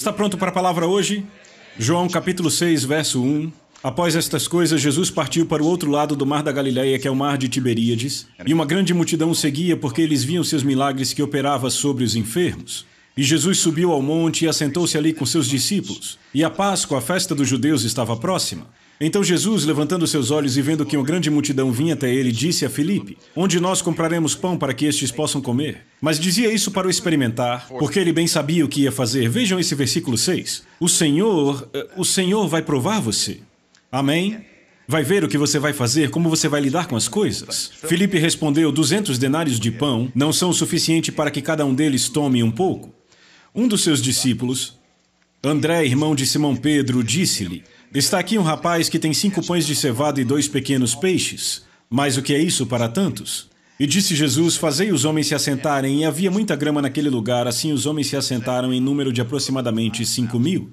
Está pronto para a palavra hoje? João capítulo 6, verso 1. Após estas coisas, Jesus partiu para o outro lado do mar da Galileia, que é o mar de Tiberíades, e uma grande multidão o seguia porque eles viam seus milagres que operava sobre os enfermos. E Jesus subiu ao monte e assentou-se ali com seus discípulos. E a Páscoa, a festa dos judeus, estava próxima. Então Jesus, levantando seus olhos e vendo que uma grande multidão vinha até ele, disse a Filipe: onde nós compraremos pão para que estes possam comer? Mas dizia isso para o experimentar, porque ele bem sabia o que ia fazer. Vejam esse versículo 6. O Senhor vai provar você. Amém? Vai ver o que você vai fazer, como você vai lidar com as coisas. Filipe respondeu: 200 denários de pão não são o suficiente para que cada um deles tome um pouco. Um dos seus discípulos, André, irmão de Simão Pedro, disse-lhe: está aqui um rapaz que tem 5 pães de cevada e 2 pequenos peixes. Mas o que é isso para tantos? E disse Jesus: fazei os homens se assentarem. E havia muita grama naquele lugar, assim os homens se assentaram em número de aproximadamente 5.000.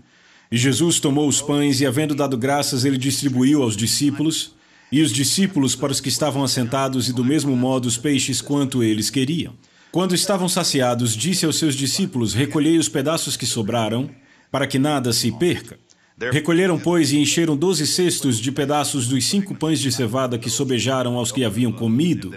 E Jesus tomou os pães e, havendo dado graças, ele distribuiu aos discípulos, e os discípulos para os que estavam assentados, e do mesmo modo os peixes quanto eles queriam. Quando estavam saciados, disse aos seus discípulos: recolhei os pedaços que sobraram, para que nada se perca. Recolheram, pois, e encheram 12 cestos de pedaços dos 5 pães de cevada que sobejaram aos que haviam comido.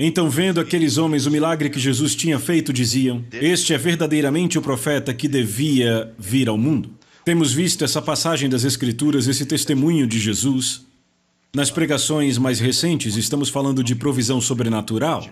Então, vendo aqueles homens o milagre que Jesus tinha feito, diziam: este é verdadeiramente o profeta que devia vir ao mundo. Temos visto essa passagem das Escrituras, esse testemunho de Jesus. Nas pregações mais recentes, estamos falando de provisão sobrenatural.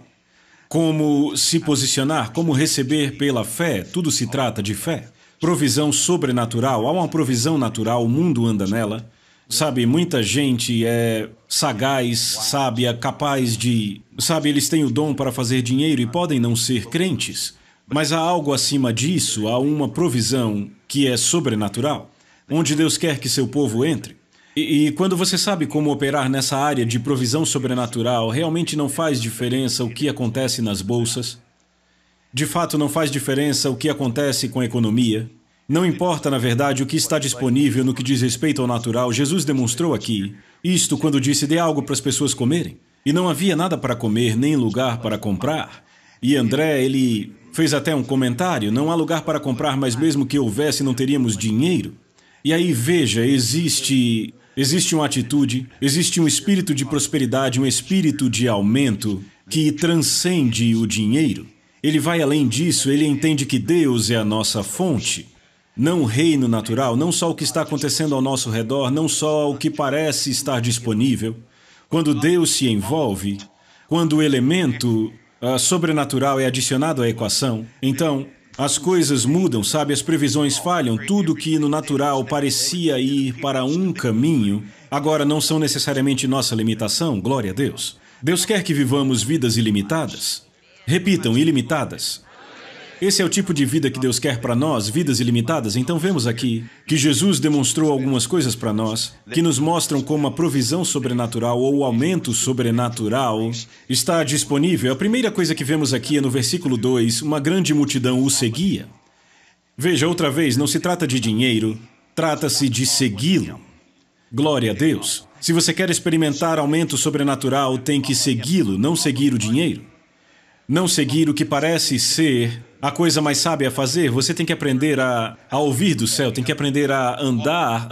Como se posicionar, como receber pela fé, tudo se trata de fé. Provisão sobrenatural, há uma provisão natural, o mundo anda nela. Sabe, muita gente é sagaz, sábia, capaz de... Sabe, eles têm o dom para fazer dinheiro e podem não ser crentes. Mas há algo acima disso, há uma provisão que é sobrenatural, onde Deus quer que seu povo entre. E quando você sabe como operar nessa área de provisão sobrenatural, realmente não faz diferença o que acontece nas bolsas. De fato, não faz diferença o que acontece com a economia. Não importa, na verdade, o que está disponível no que diz respeito ao natural. Jesus demonstrou aqui isto quando disse: dê algo para as pessoas comerem. E não havia nada para comer, nem lugar para comprar. E André, ele fez até um comentário: não há lugar para comprar, mas mesmo que houvesse, não teríamos dinheiro. E aí, veja, existe uma atitude, existe um espírito de prosperidade, um espírito de aumento que transcende o dinheiro. Ele vai além disso, ele entende que Deus é a nossa fonte. Não o reino natural, não só o que está acontecendo ao nosso redor, não só o que parece estar disponível. Quando Deus se envolve, quando o elemento sobrenatural é adicionado à equação, então as coisas mudam, sabe? As previsões falham. Tudo que no natural parecia ir para um caminho, agora não são necessariamente nossa limitação, glória a Deus. Deus quer que vivamos vidas ilimitadas. Repitam, ilimitadas. Esse é o tipo de vida que Deus quer para nós, vidas ilimitadas. Então vemos aqui que Jesus demonstrou algumas coisas para nós que nos mostram como a provisão sobrenatural ou o aumento sobrenatural está disponível. A primeira coisa que vemos aqui é no versículo 2, uma grande multidão o seguia. Veja, outra vez, não se trata de dinheiro, trata-se de segui-lo. Glória a Deus. Se você quer experimentar aumento sobrenatural, tem que segui-lo, não seguir o dinheiro. Não seguir o que parece ser a coisa mais sábia a fazer. Você tem que aprender a ouvir do céu, tem que aprender a andar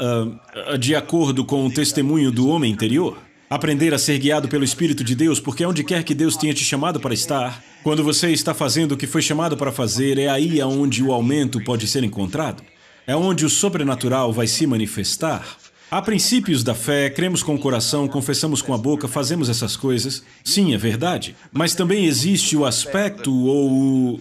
de acordo com o testemunho do homem interior. Aprender a ser guiado pelo Espírito de Deus, porque onde quer que Deus tenha te chamado para estar, quando você está fazendo o que foi chamado para fazer, é aí onde o aumento pode ser encontrado. É onde o sobrenatural vai se manifestar. Há princípios da fé, cremos com o coração, confessamos com a boca, fazemos essas coisas. Sim, é verdade. Mas também existe o aspecto ou o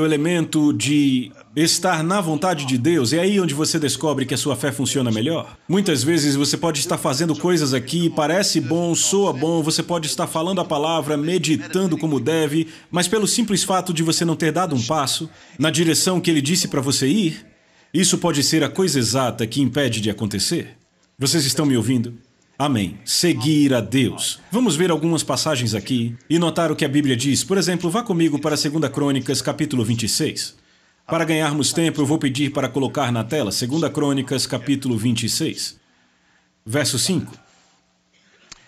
elemento de estar na vontade de Deus. É aí onde você descobre que a sua fé funciona melhor. Muitas vezes você pode estar fazendo coisas aqui, parece bom, soa bom, você pode estar falando a palavra, meditando como deve, mas pelo simples fato de você não ter dado um passo na direção que Ele disse para você ir, isso pode ser a coisa exata que impede de acontecer. Vocês estão me ouvindo? Amém. Seguir a Deus. Vamos ver algumas passagens aqui e notar o que a Bíblia diz. Por exemplo, vá comigo para 2 Crônicas, capítulo 26. Para ganharmos tempo, eu vou pedir para colocar na tela 2 Crônicas, capítulo 26. Verso 5.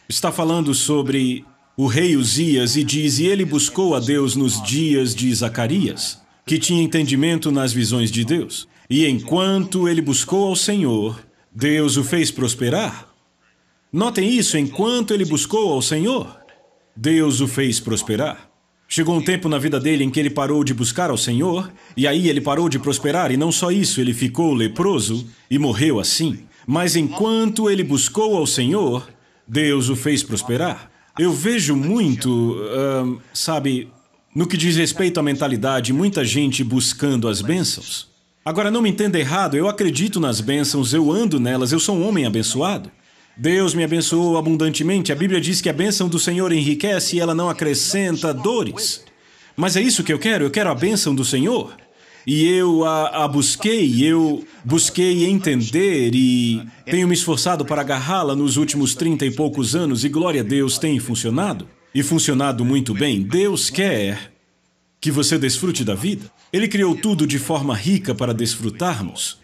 Está falando sobre o rei Uzias e diz: e ele buscou a Deus nos dias de Zacarias, que tinha entendimento nas visões de Deus. E enquanto ele buscou ao Senhor, Deus o fez prosperar. Notem isso, enquanto ele buscou ao Senhor, Deus o fez prosperar. Chegou um tempo na vida dele em que ele parou de buscar ao Senhor, e aí ele parou de prosperar, e não só isso, ele ficou leproso e morreu assim. Mas enquanto ele buscou ao Senhor, Deus o fez prosperar. Eu vejo muito, no que diz respeito à mentalidade, muita gente buscando as bênçãos. Agora, não me entenda errado, eu acredito nas bênçãos, eu ando nelas, eu sou um homem abençoado. Deus me abençoou abundantemente. A Bíblia diz que a bênção do Senhor enriquece e ela não acrescenta dores. Mas é isso que eu quero a bênção do Senhor. E eu busquei entender e tenho me esforçado para agarrá-la nos últimos 30 e poucos anos e glória a Deus tem funcionado. E funcionado muito bem. Deus quer que você desfrute da vida. Ele criou tudo de forma rica para desfrutarmos.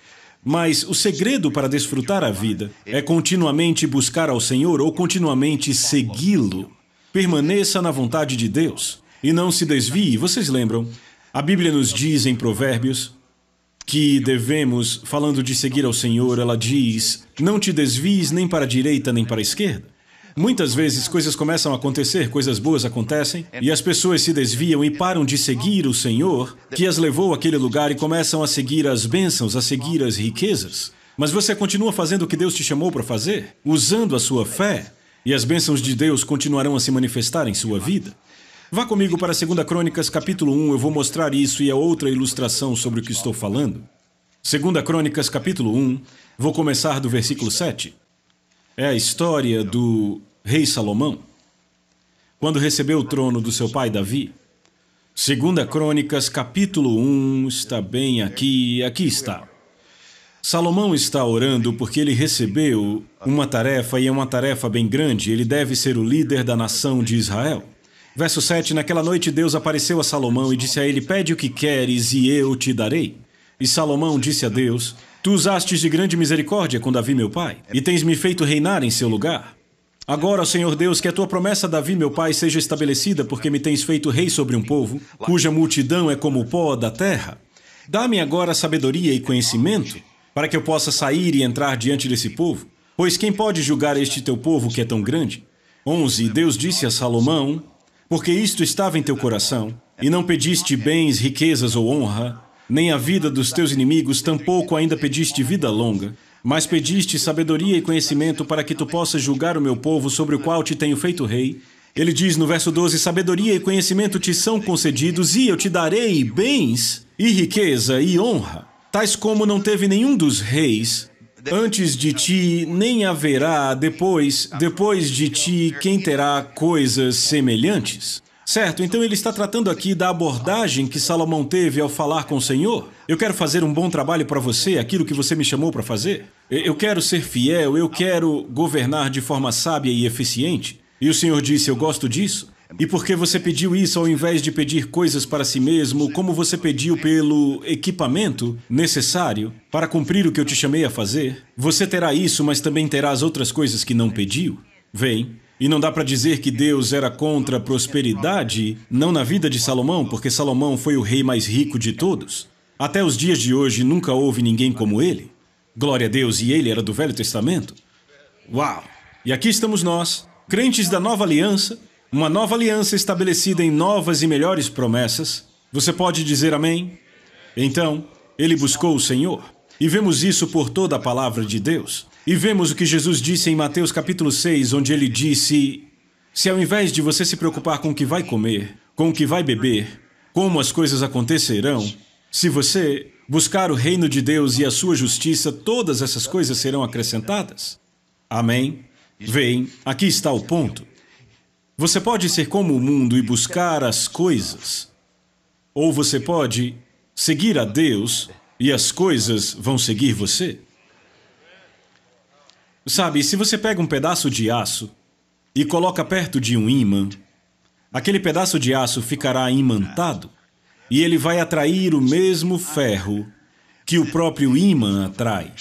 Mas o segredo para desfrutar a vida é continuamente buscar ao Senhor ou continuamente segui-lo. Permaneça na vontade de Deus e não se desvie. Vocês lembram? A Bíblia nos diz em Provérbios que devemos, falando de seguir ao Senhor, ela diz, não te desvies nem para a direita nem para a esquerda. Muitas vezes coisas começam a acontecer, coisas boas acontecem, e as pessoas se desviam e param de seguir o Senhor, que as levou àquele lugar e começam a seguir as bênçãos, a seguir as riquezas. Mas você continua fazendo o que Deus te chamou para fazer, usando a sua fé, e as bênçãos de Deus continuarão a se manifestar em sua vida. Vá comigo para 2 Crônicas, capítulo 1, eu vou mostrar isso e a outra ilustração sobre o que estou falando. 2 Crônicas, capítulo 1, vou começar do versículo 7. É a história do rei Salomão, quando recebeu o trono do seu pai Davi. 2 Crônicas, capítulo 1, está bem aqui está. Salomão está orando porque ele recebeu uma tarefa, e é uma tarefa bem grande, ele deve ser o líder da nação de Israel. Verso 7, naquela noite Deus apareceu a Salomão e disse a ele, pede o que queres e eu te darei. E Salomão disse a Deus, tu usastes de grande misericórdia com Davi meu pai, e tens me feito reinar em seu lugar. Agora, Senhor Deus, que a tua promessa a Davi meu pai seja estabelecida, porque me tens feito rei sobre um povo, cuja multidão é como o pó da terra. Dá-me agora sabedoria e conhecimento, para que eu possa sair e entrar diante desse povo, pois quem pode julgar este teu povo que é tão grande? 11. Deus disse a Salomão, porque isto estava em teu coração, e não pediste bens, riquezas ou honra, nem a vida dos teus inimigos, tampouco ainda pediste vida longa, mas pediste sabedoria e conhecimento para que tu possas julgar o meu povo sobre o qual te tenho feito rei. Ele diz no verso 12, sabedoria e conhecimento te são concedidos, e eu te darei bens, e riqueza, e honra, tais como não teve nenhum dos reis antes de ti, nem haverá depois de ti quem terá coisas semelhantes. Certo, então ele está tratando aqui da abordagem que Salomão teve ao falar com o Senhor. Eu quero fazer um bom trabalho para você, aquilo que você me chamou para fazer. Eu quero ser fiel, eu quero governar de forma sábia e eficiente. E o Senhor disse, eu gosto disso. E porque você pediu isso ao invés de pedir coisas para si mesmo, como você pediu pelo equipamento necessário para cumprir o que eu te chamei a fazer, você terá isso, mas também terá as outras coisas que não pediu. Vem. E não dá para dizer que Deus era contra a prosperidade, não na vida de Salomão, porque Salomão foi o rei mais rico de todos. Até os dias de hoje nunca houve ninguém como ele. Glória a Deus, e ele era do Velho Testamento. Uau! E aqui estamos nós, crentes da nova aliança, uma nova aliança estabelecida em novas e melhores promessas. Você pode dizer amém? Então, ele buscou o Senhor. E vemos isso por toda a palavra de Deus. E vemos o que Jesus disse em Mateus capítulo 6, onde ele disse, se ao invés de você se preocupar com o que vai comer, com o que vai beber, como as coisas acontecerão, se você buscar o reino de Deus e a sua justiça, todas essas coisas serão acrescentadas. Amém? Vem, aqui está o ponto. Você pode ser como o mundo e buscar as coisas, ou você pode seguir a Deus e as coisas vão seguir você. Sabe, se você pega um pedaço de aço e coloca perto de um ímã, aquele pedaço de aço ficará imantado e ele vai atrair o mesmo ferro que o próprio ímã atrai.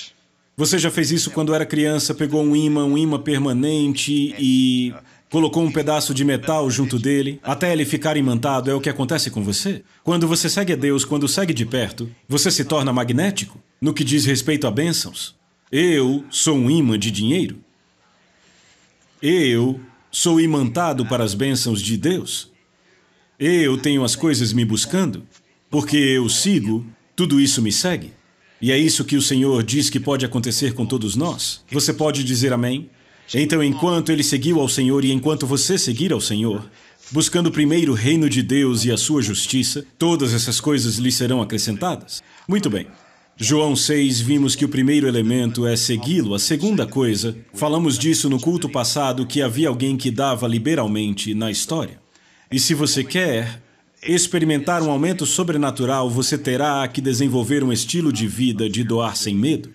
Você já fez isso quando era criança, pegou um ímã permanente e colocou um pedaço de metal junto dele, até ele ficar imantado. É o que acontece com você. Quando você segue a Deus, quando segue de perto, você se torna magnético. no que diz respeito a bênçãos. Eu sou um imã de dinheiro. Eu sou imantado para as bênçãos de Deus. Eu tenho as coisas me buscando, porque eu sigo, tudo isso me segue. E é isso que o Senhor diz que pode acontecer com todos nós. Você pode dizer amém? Então, enquanto ele seguiu ao Senhor e enquanto você seguir ao Senhor, buscando primeiro o reino de Deus e a sua justiça, todas essas coisas lhe serão acrescentadas. Muito bem. João 6, vimos que o primeiro elemento é segui-lo. A segunda coisa, falamos disso no culto passado, que havia alguém que dava liberalmente na história. E se você quer experimentar um aumento sobrenatural, você terá que desenvolver um estilo de vida de doar sem medo.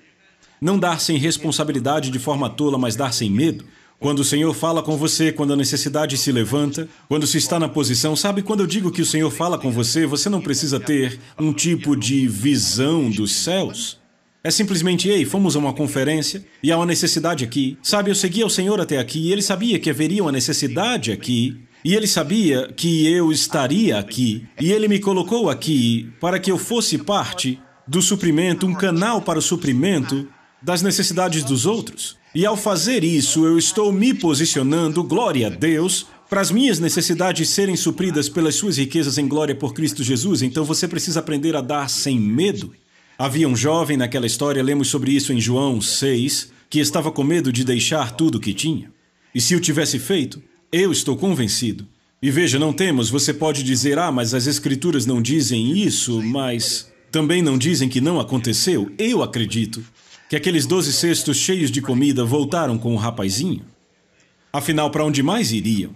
Não dar sem responsabilidade de forma tola, mas dar sem medo. Quando o Senhor fala com você, quando a necessidade se levanta, quando se está na posição, sabe, quando eu digo que o Senhor fala com você, você não precisa ter um tipo de visão dos céus. É simplesmente, ei, fomos a uma conferência e há uma necessidade aqui. Sabe, eu segui ao Senhor até aqui e ele sabia que haveria uma necessidade aqui. E ele sabia que eu estaria aqui, e ele me colocou aqui para que eu fosse parte do suprimento, um canal para o suprimento das necessidades dos outros. E ao fazer isso, eu estou me posicionando, glória a Deus, para as minhas necessidades serem supridas pelas suas riquezas em glória por Cristo Jesus. Então você precisa aprender a dar sem medo. Havia um jovem naquela história, lemos sobre isso em João 6, que estava com medo de deixar tudo o que tinha. E se o tivesse feito, eu estou convencido. E veja, não temos, você pode dizer, mas as Escrituras não dizem isso, mas também não dizem que não aconteceu. Eu acredito que aqueles 12 cestos cheios de comida voltaram com o rapazinho. Afinal, para onde mais iriam?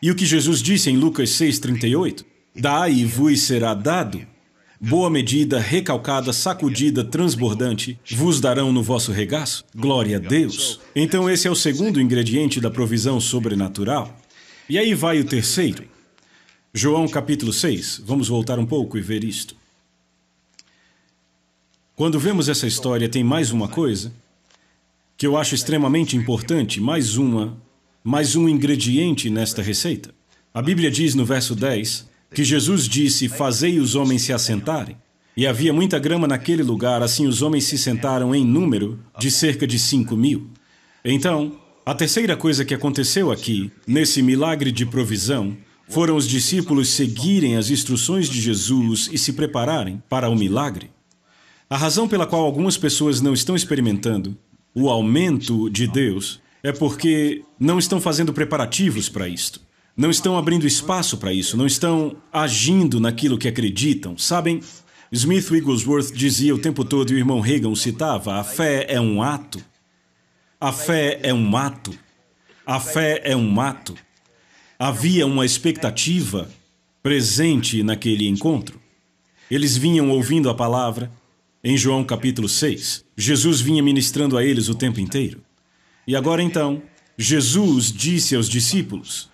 E o que Jesus disse em Lucas 6,38? Dai e vos será dado. Boa medida, recalcada, sacudida, transbordante, vos darão no vosso regaço. Glória a Deus. Então esse é o segundo ingrediente da provisão sobrenatural. E aí vai o terceiro. João capítulo 6. Vamos voltar um pouco e ver isto. Quando vemos essa história, tem mais uma coisa que eu acho extremamente importante, mais um ingrediente nesta receita. A Bíblia diz no verso 10 que Jesus disse, fazei os homens se assentarem. E havia muita grama naquele lugar, assim os homens se sentaram em número de cerca de 5.000. Então, a terceira coisa que aconteceu aqui, nesse milagre de provisão, foram os discípulos seguirem as instruções de Jesus e se prepararem para o milagre. A razão pela qual algumas pessoas não estão experimentando o aumento de Deus é porque não estão fazendo preparativos para isto. Não estão abrindo espaço para isso, não estão agindo naquilo que acreditam. Sabem, Smith Wigglesworth dizia o tempo todo, e o irmão Reagan o citava, a fé é um ato. A fé é um ato. A fé é um ato. Havia uma expectativa presente naquele encontro. Eles vinham ouvindo a palavra. Em João capítulo 6, Jesus vinha ministrando a eles o tempo inteiro. E agora então, Jesus disse aos discípulos,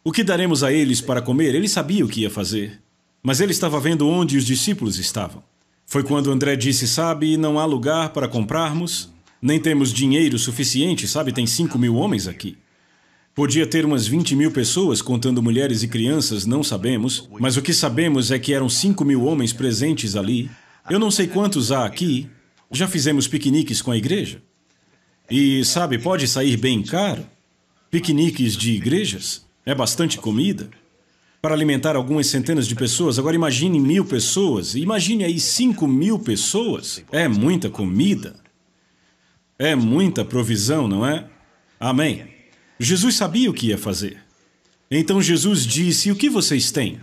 o que daremos a eles para comer? Ele sabia o que ia fazer, mas ele estava vendo onde os discípulos estavam. Foi quando André disse, sabe, não há lugar para comprarmos, nem temos dinheiro suficiente, sabe, tem 5.000 homens aqui. Podia ter umas 20.000 pessoas, contando mulheres e crianças, não sabemos, mas o que sabemos é que eram 5.000 homens presentes ali. Eu não sei quantos há aqui, já fizemos piqueniques com a igreja. E, sabe, pode sair bem caro. Piqueniques de igrejas. É bastante comida para alimentar algumas centenas de pessoas. Agora imagine 1.000 pessoas, imagine aí 5.000 pessoas. É muita comida. É muita provisão, não é? Amém. Jesus sabia o que ia fazer. Então Jesus disse, o que vocês têm?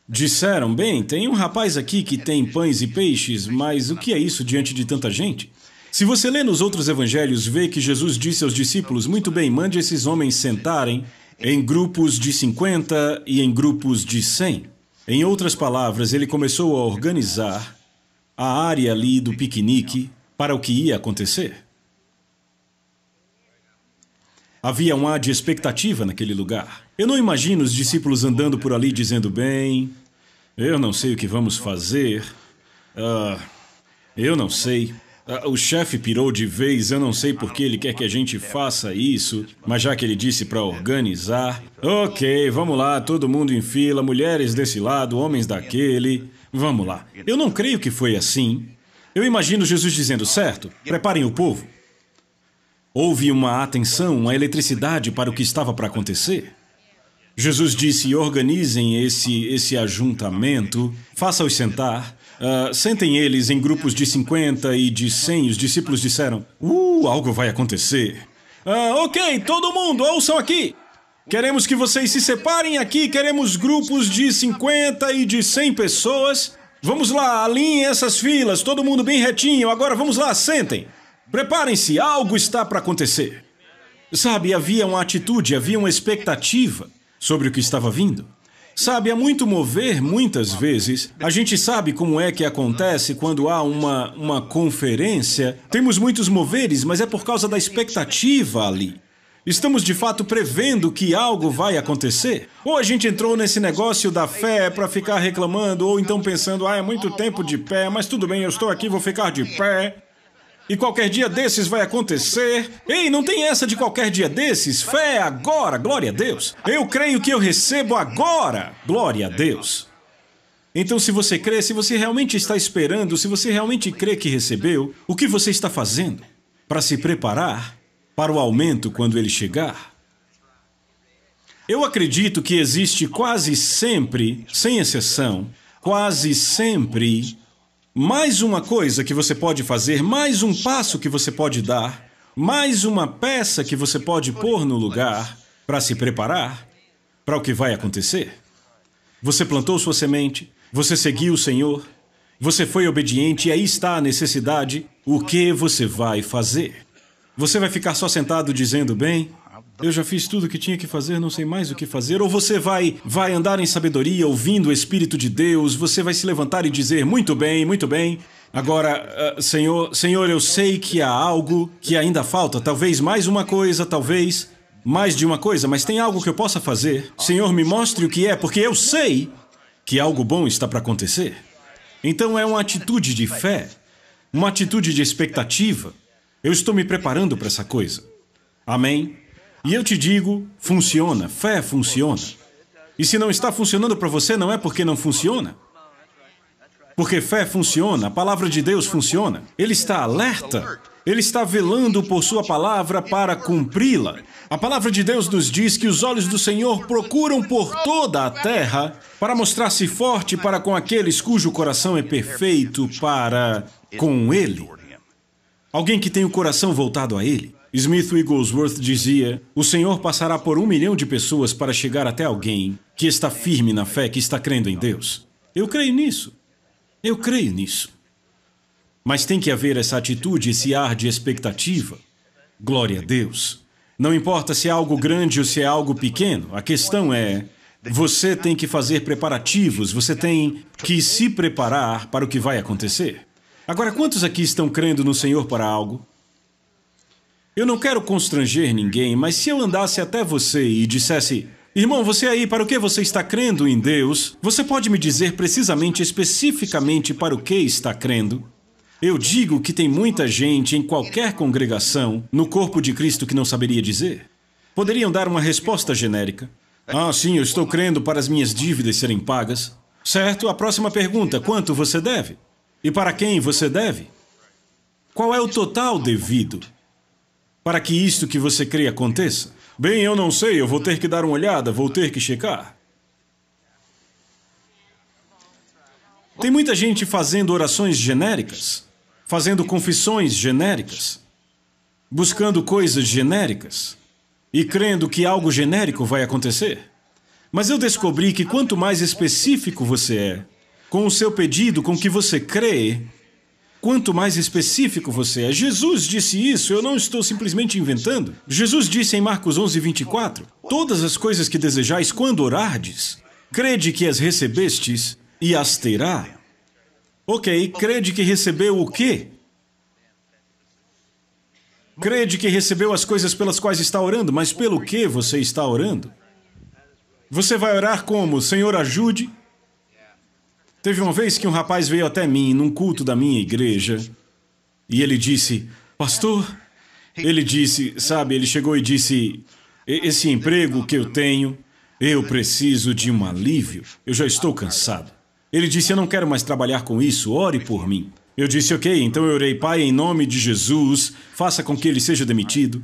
Disseram, bem, tem um rapaz aqui que tem pães e peixes, mas o que é isso diante de tanta gente? Se você lê nos outros evangelhos, vê que Jesus disse aos discípulos, muito bem, mande esses homens sentarem em grupos de 50 e em grupos de 100. Em outras palavras, ele começou a organizar a área ali do piquenique para o que ia acontecer. Havia um ar de expectativa naquele lugar. Eu não imagino os discípulos andando por ali dizendo, bem, eu não sei o que vamos fazer. Eu não sei. O chefe pirou de vez, eu não sei por que ele quer que a gente faça isso, mas já que ele disse para organizar... Ok, vamos lá, todo mundo em fila, mulheres desse lado, homens daquele... Vamos lá. Eu não creio que foi assim. Eu imagino Jesus dizendo, certo, preparem o povo. Houve uma atenção, uma eletricidade para o que estava para acontecer. Jesus disse, organizem esse ajuntamento, faça-os sentar, sentem eles em grupos de 50 e de 100. Os discípulos disseram, algo vai acontecer. Ok, todo mundo, ouçam aqui. Queremos que vocês se separem aqui, queremos grupos de 50 e de 100 pessoas. Vamos lá, alinhem essas filas, todo mundo bem retinho, agora vamos lá, sentem. Preparem-se, algo está para acontecer. Sabe, havia uma atitude, havia uma expectativa sobre o que estava vindo. Sabe, há muito mover, muitas vezes. A gente sabe como é que acontece quando há uma conferência. Temos muitos moveres, mas é por causa da expectativa ali. Estamos de fato prevendo que algo vai acontecer? Ou a gente entrou nesse negócio da fé para ficar reclamando, ou então pensando, é muito tempo de pé, mas tudo bem, eu estou aqui, vou ficar de pé. E qualquer dia desses vai acontecer. Ei, não tem essa de qualquer dia desses. Fé é agora, glória a Deus. Eu creio que eu recebo agora, glória a Deus. Então, se você crê, se você realmente está esperando, se você realmente crê que recebeu, o que você está fazendo para se preparar para o aumento quando ele chegar? Eu acredito que existe quase sempre, sem exceção, quase sempre, mais uma coisa que você pode fazer, mais um passo que você pode dar, mais uma peça que você pode pôr no lugar para se preparar para o que vai acontecer. Você plantou sua semente, você seguiu o Senhor, você foi obediente e aí está a necessidade. O que você vai fazer? Você vai ficar só sentado dizendo, bem, eu já fiz tudo o que tinha que fazer, não sei mais o que fazer. Ou você vai andar em sabedoria, ouvindo o Espírito de Deus, você vai se levantar e dizer, muito bem, agora, Senhor, eu sei que há algo que ainda falta, talvez mais uma coisa, talvez mais de uma coisa, mas tem algo que eu possa fazer. Senhor, me mostre o que é, porque eu sei que algo bom está para acontecer. Então é uma atitude de fé, uma atitude de expectativa. Eu estou me preparando para essa coisa. Amém? E eu te digo, funciona, fé funciona. E se não está funcionando para você, não é porque não funciona. Porque fé funciona, a palavra de Deus funciona. Ele está alerta, ele está velando por sua palavra para cumpri-la. A palavra de Deus nos diz que os olhos do Senhor procuram por toda a terra para mostrar-se forte para com aqueles cujo coração é perfeito para com Ele. Alguém que tem o coração voltado a Ele. Smith Wigglesworth dizia, o Senhor passará por 1 milhão de pessoas para chegar até alguém que está firme na fé, que está crendo em Deus. Eu creio nisso. Eu creio nisso. Mas tem que haver essa atitude, esse ar de expectativa. Glória a Deus. Não importa se é algo grande ou se é algo pequeno, a questão é, você tem que fazer preparativos, você tem que se preparar para o que vai acontecer. Agora, quantos aqui estão crendo no Senhor para algo? Eu não quero constranger ninguém, mas se eu andasse até você e dissesse, irmão, você aí, para o que você está crendo em Deus? Você pode me dizer precisamente, especificamente para o que está crendo? Eu digo que tem muita gente em qualquer congregação, no corpo de Cristo, que não saberia dizer. Poderiam dar uma resposta genérica. Ah, sim, eu estou crendo para as minhas dívidas serem pagas. Certo? A próxima pergunta, quanto você deve? E para quem você deve? Qual é o total devido para que isto que você crê aconteça? Bem, eu não sei, eu vou ter que dar uma olhada, vou ter que checar. Tem muita gente fazendo orações genéricas, fazendo confissões genéricas, buscando coisas genéricas e crendo que algo genérico vai acontecer. Mas eu descobri que quanto mais específico você é, com o seu pedido, com o que você crê, quanto mais específico você é. Jesus disse isso, eu não estou simplesmente inventando. Jesus disse em Marcos 11:24, todas as coisas que desejais quando orardes, crede que as recebestes e as terá. Ok, crede que recebeu o quê? Crede que recebeu as coisas pelas quais está orando, mas pelo que você está orando? Você vai orar como? Senhor, ajude. Teve uma vez que um rapaz veio até mim, num culto da minha igreja, e ele disse, pastor, ele disse, sabe, ele chegou e disse, esse emprego que eu tenho, eu preciso de um alívio, eu já estou cansado. Ele disse, eu não quero mais trabalhar com isso, ore por mim. Eu disse, ok, então eu orei, Pai, em nome de Jesus, faça com que ele seja demitido.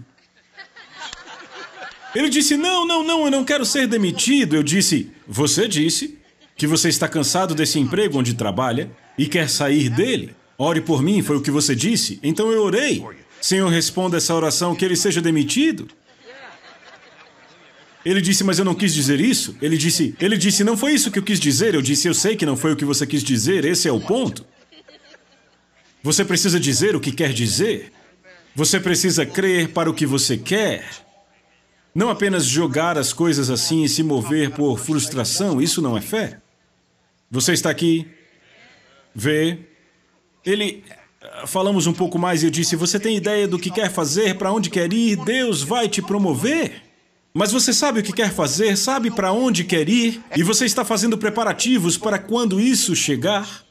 Ele disse, não, eu não quero ser demitido. Eu disse, você disse que você está cansado desse emprego onde trabalha e quer sair dele. Ore por mim, foi o que você disse. Então eu orei. Senhor, responda essa oração, que ele seja demitido. Ele disse, mas eu não quis dizer isso. Ele disse, não foi isso que eu quis dizer. Eu disse, eu sei que não foi o que você quis dizer, esse é o ponto. Você precisa dizer o que quer dizer. Você precisa crer para o que você quer. Não apenas jogar as coisas assim e se mover por frustração, isso não é fé. Você está aqui, vê, falamos um pouco mais e eu disse, você tem ideia do que quer fazer, para onde quer ir, Deus vai te promover. Mas você sabe o que quer fazer, sabe para onde quer ir, e você está fazendo preparativos para quando isso chegar.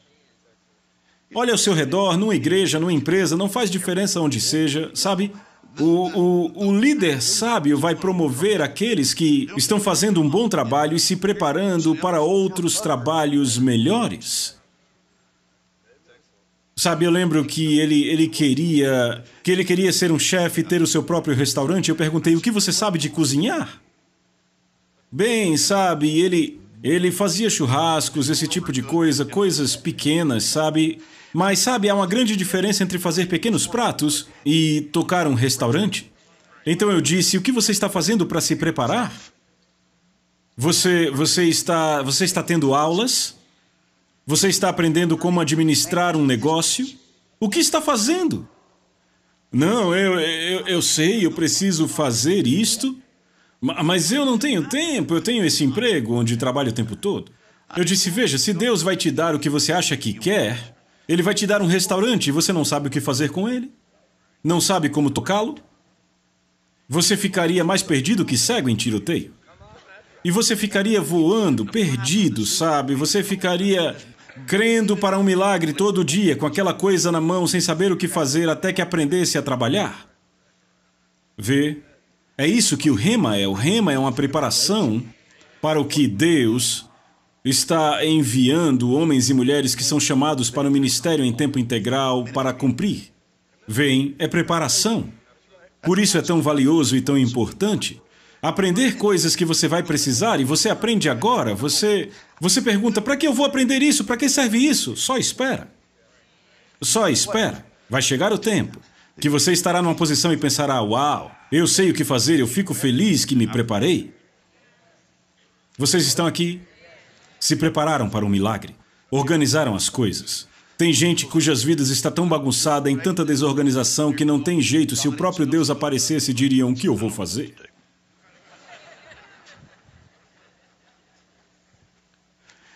Olha ao seu redor, numa igreja, numa empresa, não faz diferença onde seja, sabe? O líder sábio vai promover aqueles que estão fazendo um bom trabalho e se preparando para outros trabalhos melhores. Sabe, eu lembro que ele queria ser um chefe e ter o seu próprio restaurante. Eu perguntei, o que você sabe de cozinhar? Bem, sabe, ele fazia churrascos, esse tipo de coisa, coisas pequenas, sabe? Mas, sabe, há uma grande diferença entre fazer pequenos pratos e tocar um restaurante. Então eu disse, o que você está fazendo para se preparar? Você está tendo aulas? Você está aprendendo como administrar um negócio? O que está fazendo? Não, eu sei, eu preciso fazer isto, mas eu não tenho tempo, eu tenho esse emprego onde trabalho o tempo todo. Eu disse, veja, se Deus vai te dar o que você acha que quer, Ele vai te dar um restaurante e você não sabe o que fazer com ele? Não sabe como tocá-lo? Você ficaria mais perdido que cego em tiroteio. E você ficaria voando, perdido, sabe? Você ficaria crendo para um milagre todo dia, com aquela coisa na mão, sem saber o que fazer, até que aprendesse a trabalhar. Vê? É isso que o rema é. O rema é uma preparação para o que Deus está enviando homens e mulheres que são chamados para o ministério em tempo integral para cumprir. Vem, é preparação. Por isso é tão valioso e tão importante. Aprender coisas que você vai precisar e você aprende agora. Você pergunta, para que eu vou aprender isso? Para que serve isso? Só espera. Só espera. Vai chegar o tempo que você estará numa posição e pensará, uau, eu sei o que fazer, eu fico feliz que me preparei. Vocês estão aqui? Se prepararam para um milagre. Organizaram as coisas. Tem gente cujas vidas está tão bagunçada, em tanta desorganização, que não tem jeito. Se o próprio Deus aparecesse, diriam, o que eu vou fazer?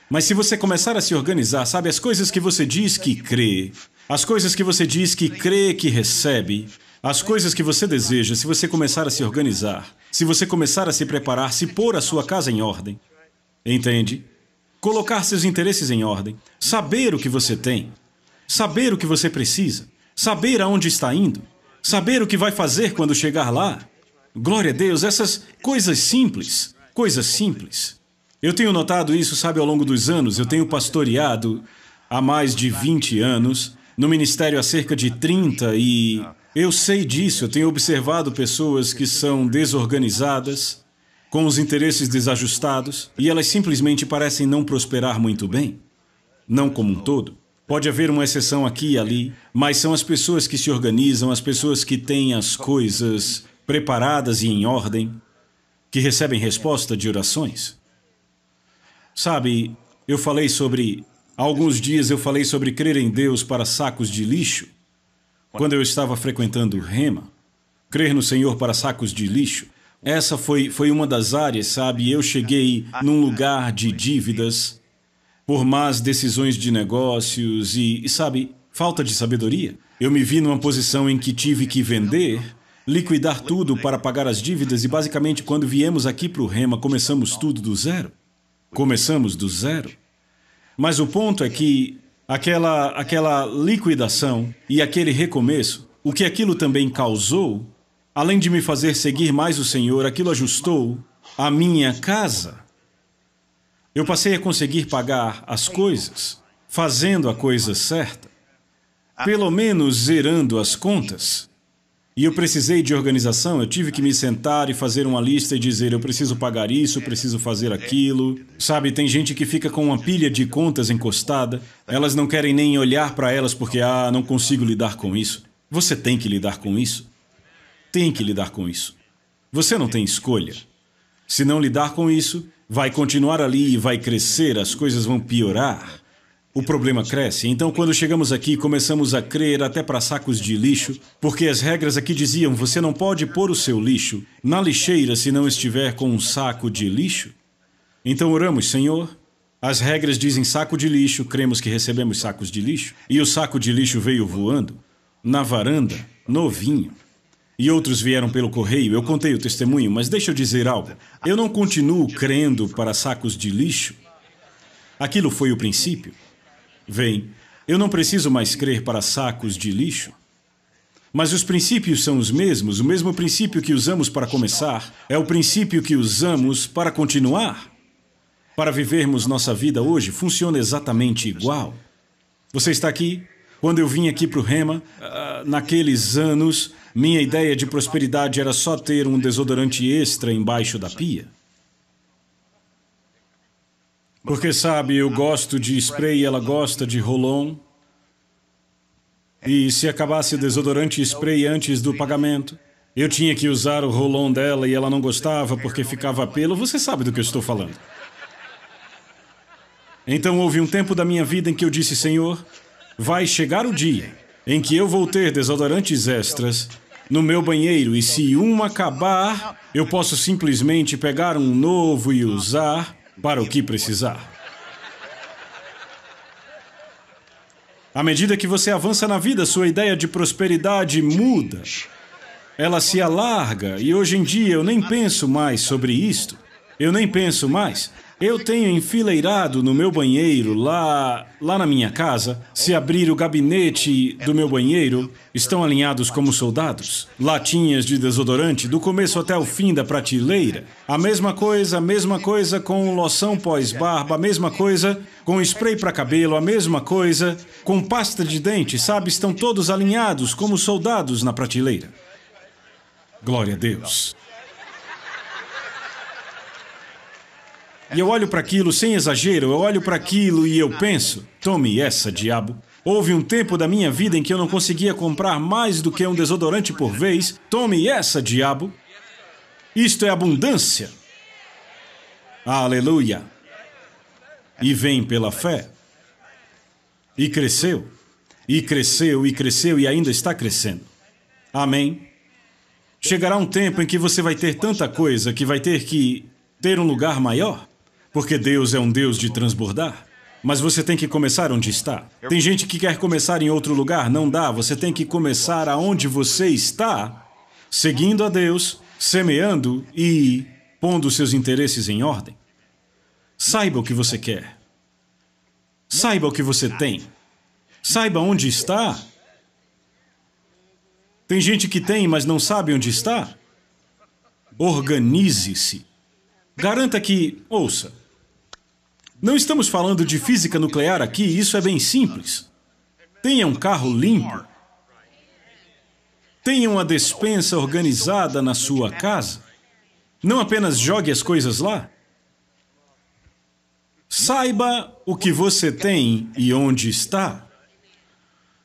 Mas se você começar a se organizar, sabe, as coisas que você diz que crê, as coisas que você diz que crê que recebe, as coisas que você deseja, se você começar a se organizar, se você começar a se preparar, se pôr a sua casa em ordem, entende? Colocar seus interesses em ordem, saber o que você tem, saber o que você precisa, saber aonde está indo, saber o que vai fazer quando chegar lá. Glória a Deus, essas coisas simples, coisas simples. Eu tenho notado isso, sabe, ao longo dos anos. Eu tenho pastoreado há mais de 20 anos, no ministério há cerca de 30 e eu sei disso. Eu tenho observado pessoas que são desorganizadas, com os interesses desajustados, e elas simplesmente parecem não prosperar muito bem. Não como um todo. Pode haver uma exceção aqui e ali, mas são as pessoas que se organizam, as pessoas que têm as coisas preparadas e em ordem, que recebem resposta de orações. Sabe, há alguns dias eu falei sobre crer em Deus para sacos de lixo, quando eu estava frequentando o Rema. Crer no Senhor para sacos de lixo. Essa foi uma das áreas, sabe? Eu cheguei num lugar de dívidas, por más decisões de negócios e, sabe, falta de sabedoria. Eu me vi numa posição em que tive que vender, liquidar tudo para pagar as dívidas e, basicamente, quando viemos aqui para o Rema, começamos tudo do zero. Começamos do zero. Mas o ponto é que aquela liquidação e aquele recomeço, o que aquilo também causou, além de me fazer seguir mais o Senhor, aquilo ajustou a minha casa. Eu passei a conseguir pagar as coisas, fazendo a coisa certa. pelo menos zerando as contas. E eu precisei de organização, eu tive que me sentar e fazer uma lista e dizer, eu preciso pagar isso, eu preciso fazer aquilo. Sabe, tem gente que fica com uma pilha de contas encostada, elas não querem nem olhar para elas porque, não consigo lidar com isso. Você tem que lidar com isso. Tem que lidar com isso. Você não tem escolha. Se não lidar com isso, vai continuar ali e vai crescer, as coisas vão piorar. O problema cresce. Então, quando chegamos aqui, começamos a crer até para sacos de lixo, porque as regras aqui diziam, você não pode pôr o seu lixo na lixeira se não estiver com um saco de lixo. Então oramos, Senhor, as regras dizem saco de lixo, cremos que recebemos sacos de lixo, e o saco de lixo veio voando, na varanda, novinho. E outros vieram pelo correio, eu contei o testemunho, mas deixa eu dizer algo. Eu não continuo crendo para sacos de lixo. Aquilo foi o princípio. Vem, eu não preciso mais crer para sacos de lixo. Mas os princípios são os mesmos, o mesmo princípio que usamos para começar é o princípio que usamos para continuar. Para vivermos nossa vida hoje, funciona exatamente igual. Você está aqui? Quando eu vim aqui para o Rema, naqueles anos, minha ideia de prosperidade era só ter um desodorante extra embaixo da pia. Porque, sabe, eu gosto de spray e ela gosta de roll-on. E se acabasse o desodorante e spray antes do pagamento, eu tinha que usar o roll-on dela e ela não gostava porque ficava pelo. Você sabe do que eu estou falando. Então houve um tempo da minha vida em que eu disse, Senhor, vai chegar o dia em que eu vou ter desodorantes extras no meu banheiro e se um acabar, eu posso simplesmente pegar um novo e usar para o que precisar. À medida que você avança na vida, sua ideia de prosperidade muda. Ela se alarga e hoje em dia eu nem penso mais sobre isto. Eu nem penso mais. Eu tenho enfileirado no meu banheiro, lá na minha casa, se abrir o gabinete do meu banheiro, estão alinhados como soldados. Latinhas de desodorante, do começo até o fim da prateleira. A mesma coisa com loção pós-barba, a mesma coisa com spray para cabelo, a mesma coisa com pasta de dente, sabe? Estão todos alinhados como soldados na prateleira. Glória a Deus. E eu olho para aquilo sem exagero, eu olho para aquilo e eu penso, tome essa, diabo. Houve um tempo da minha vida em que eu não conseguia comprar mais do que um desodorante por vez. Tome essa, diabo. Isto é abundância. Aleluia. E vem pela fé. E cresceu, e cresceu, e cresceu, e ainda está crescendo. Amém. Chegará um tempo em que você vai ter tanta coisa que vai ter que ter um lugar maior. Porque Deus é um Deus de transbordar. Mas você tem que começar onde está. Tem gente que quer começar em outro lugar, não dá. Você tem que começar aonde você está, seguindo a Deus, semeando e pondo seus interesses em ordem. Saiba o que você quer. Saiba o que você tem. Saiba onde está. Tem gente que tem, mas não sabe onde está. Organize-se. Garanta que... Ouça. Não estamos falando de física nuclear aqui, isso é bem simples. Tenha um carro limpo. Tenha uma despensa organizada na sua casa. Não apenas jogue as coisas lá. Saiba o que você tem e onde está.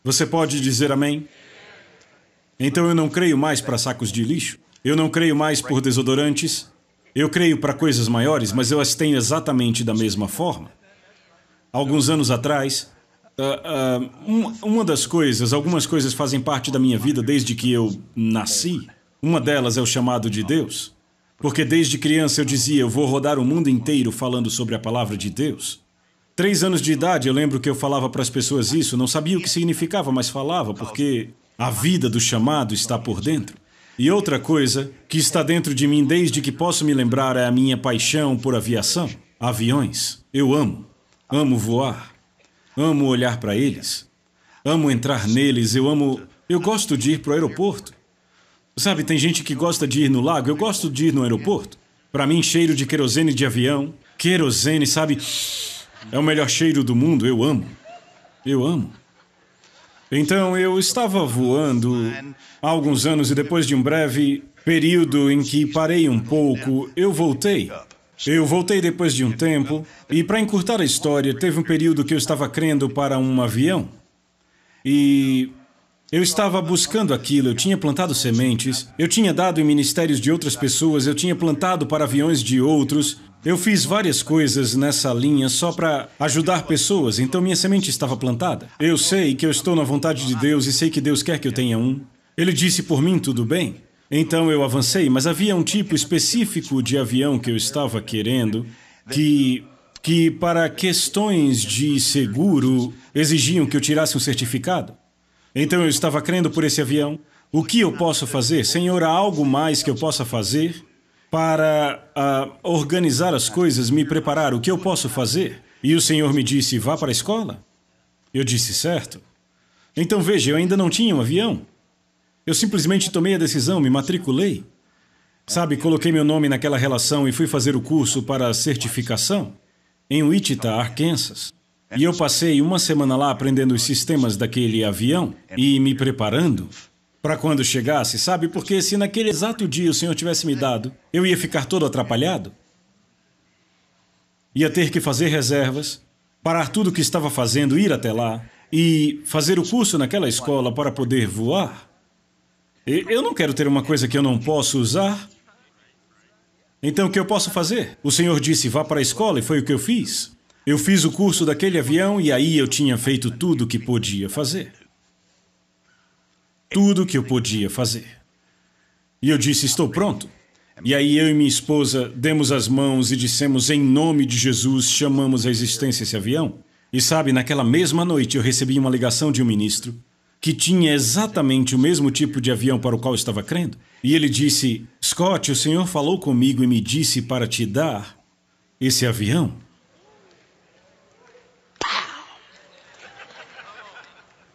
Você pode dizer amém? Então eu não creio mais para sacos de lixo. Eu não creio mais por desodorantes. Eu creio para coisas maiores, mas eu as tenho exatamente da mesma forma. Alguns anos atrás, algumas coisas fazem parte da minha vida desde que eu nasci. Uma delas é o chamado de Deus. Porque desde criança eu dizia, eu vou rodar o mundo inteiro falando sobre a palavra de Deus. 3 anos de idade, eu lembro que eu falava para as pessoas isso, não sabia o que significava, mas falava, porque a vida do chamado está por dentro. E outra coisa que está dentro de mim desde que posso me lembrar é a minha paixão por aviação. Aviões. Eu amo. Amo voar. Amo olhar para eles. Amo entrar neles. Eu gosto de ir para o aeroporto. Sabe, tem gente que gosta de ir no lago. Eu gosto de ir no aeroporto. Para mim, cheiro de querosene de avião. Querosene, sabe? É o melhor cheiro do mundo. Eu amo. Eu amo. Então eu estava voando há alguns anos e depois de um breve período em que parei um pouco, eu voltei. Eu voltei depois de um tempo e, para encurtar a história, teve um período que eu estava crendo para um avião. E eu estava buscando aquilo, eu tinha plantado sementes, eu tinha dado em ministérios de outras pessoas, eu tinha plantado para aviões de outros. Eu fiz várias coisas nessa linha só para ajudar pessoas, então minha semente estava plantada. Eu sei que eu estou na vontade de Deus e sei que Deus quer que eu tenha um. Ele disse por mim, tudo bem. Então eu avancei, mas havia um tipo específico de avião que eu estava querendo, que para questões de seguro exigiam que eu tirasse um certificado. Então eu estava crendo por esse avião. O que eu posso fazer? Senhor, há algo mais que eu possa fazer para organizar as coisas, me preparar? O que eu posso fazer? E o Senhor me disse, vá para a escola. Eu disse, certo. Então veja, eu ainda não tinha um avião. Eu simplesmente tomei a decisão, me matriculei. Sabe, coloquei meu nome naquela relação e fui fazer o curso para a certificação em Wichita, Arkansas. E eu passei uma semana lá aprendendo os sistemas daquele avião e me preparando para quando chegasse, sabe? Porque se naquele exato dia o Senhor tivesse me dado, eu ia ficar todo atrapalhado. Ia ter que fazer reservas, parar tudo o que estava fazendo, ir até lá e fazer o curso naquela escola para poder voar. Eu não quero ter uma coisa que eu não posso usar. Então, o que eu posso fazer? O Senhor disse, vá para a escola, e foi o que eu fiz. Eu fiz o curso daquele avião e aí eu tinha feito tudo o que podia fazer. Tudo o que eu podia fazer. E eu disse, estou pronto. E aí eu e minha esposa demos as mãos e dissemos, em nome de Jesus, chamamos à existência esse avião. E sabe, naquela mesma noite eu recebi uma ligação de um ministro que tinha exatamente o mesmo tipo de avião para o qual eu estava crendo. E ele disse, Scott, o Senhor falou comigo e me disse para te dar esse avião.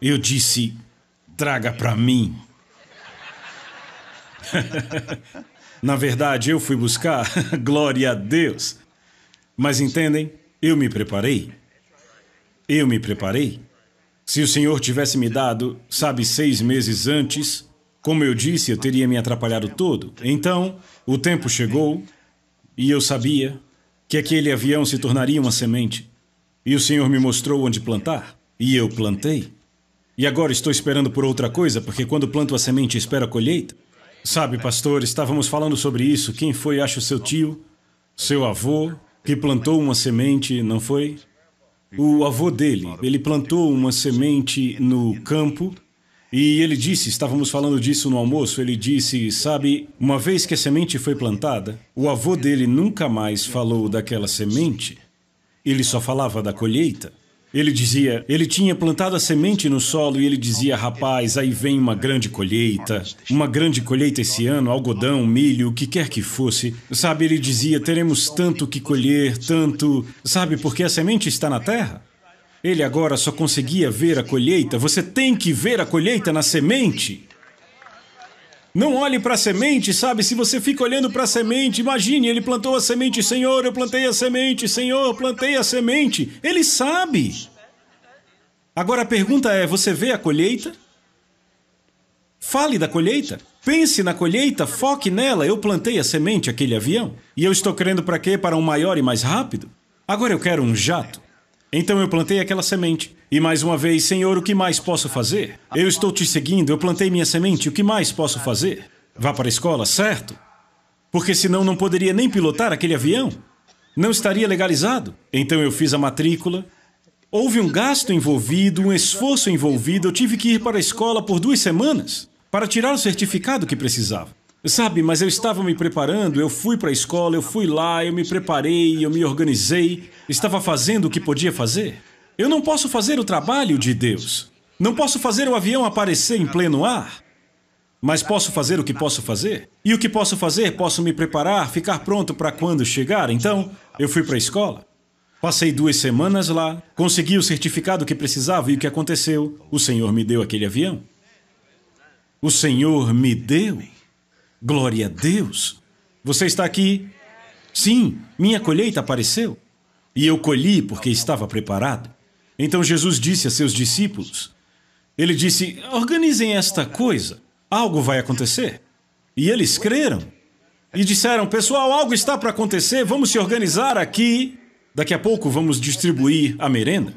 Eu disse, traga para mim. Na verdade, eu fui buscar, glória a Deus. Mas entendem, eu me preparei. Eu me preparei. Se o Senhor tivesse me dado, sabe, 6 meses antes, como eu disse, eu teria me atrapalhado todo. Então, o tempo chegou e eu sabia que aquele avião se tornaria uma semente. E o Senhor me mostrou onde plantar. E eu plantei. E agora estou esperando por outra coisa, porque quando planto a semente, espero a colheita. Sabe, pastor, estávamos falando sobre isso. Quem foi, acho, seu tio, seu avô, que plantou uma semente, não foi? O avô dele, ele plantou uma semente no campo e ele disse, estávamos falando disso no almoço, ele disse, sabe, uma vez que a semente foi plantada, o avô dele nunca mais falou daquela semente, ele só falava da colheita. Ele dizia, ele tinha plantado a semente no solo e ele dizia, rapaz, aí vem uma grande colheita esse ano, algodão, milho, o que quer que fosse. Sabe, ele dizia, teremos tanto que colher, tanto... Sabe, porque a semente está na terra. Ele agora só conseguia ver a colheita. Você tem que ver a colheita na semente. Não olhe para a semente, sabe? Se você fica olhando para a semente, imagine, ele plantou a semente, Senhor, eu plantei a semente, Senhor, plantei a semente. Ele sabe. Agora a pergunta é, você vê a colheita? Fale da colheita. Pense na colheita, foque nela. Eu plantei a semente, aquele avião. E eu estou querendo para quê? Para um maior e mais rápido? Agora eu quero um jato. Então eu plantei aquela semente. E mais uma vez, Senhor, o que mais posso fazer? Eu estou te seguindo, eu plantei minha semente, o que mais posso fazer? Vá para a escola, certo? Porque senão não poderia nem pilotar aquele avião. Não estaria legalizado. Então eu fiz a matrícula. Houve um gasto envolvido, um esforço envolvido. Eu tive que ir para a escola por 2 semanas para tirar o certificado que precisava. Sabe, mas eu estava me preparando, eu fui para a escola, eu fui lá, eu me preparei, eu me organizei, estava fazendo o que podia fazer. Eu não posso fazer o trabalho de Deus. Não posso fazer o avião aparecer em pleno ar. Mas posso fazer o que posso fazer. E o que posso fazer? Posso me preparar, ficar pronto para quando chegar. Então, eu fui para a escola. Passei 2 semanas lá, consegui o certificado que precisava e o que aconteceu? O Senhor me deu aquele avião. O Senhor me deu. Glória a Deus. Você está aqui? Sim, minha colheita apareceu. E eu colhi porque estava preparado. Então Jesus disse a seus discípulos, Ele disse, organizem esta coisa, algo vai acontecer. E eles creram. E disseram, pessoal, algo está para acontecer, vamos se organizar aqui. Daqui a pouco vamos distribuir a merenda.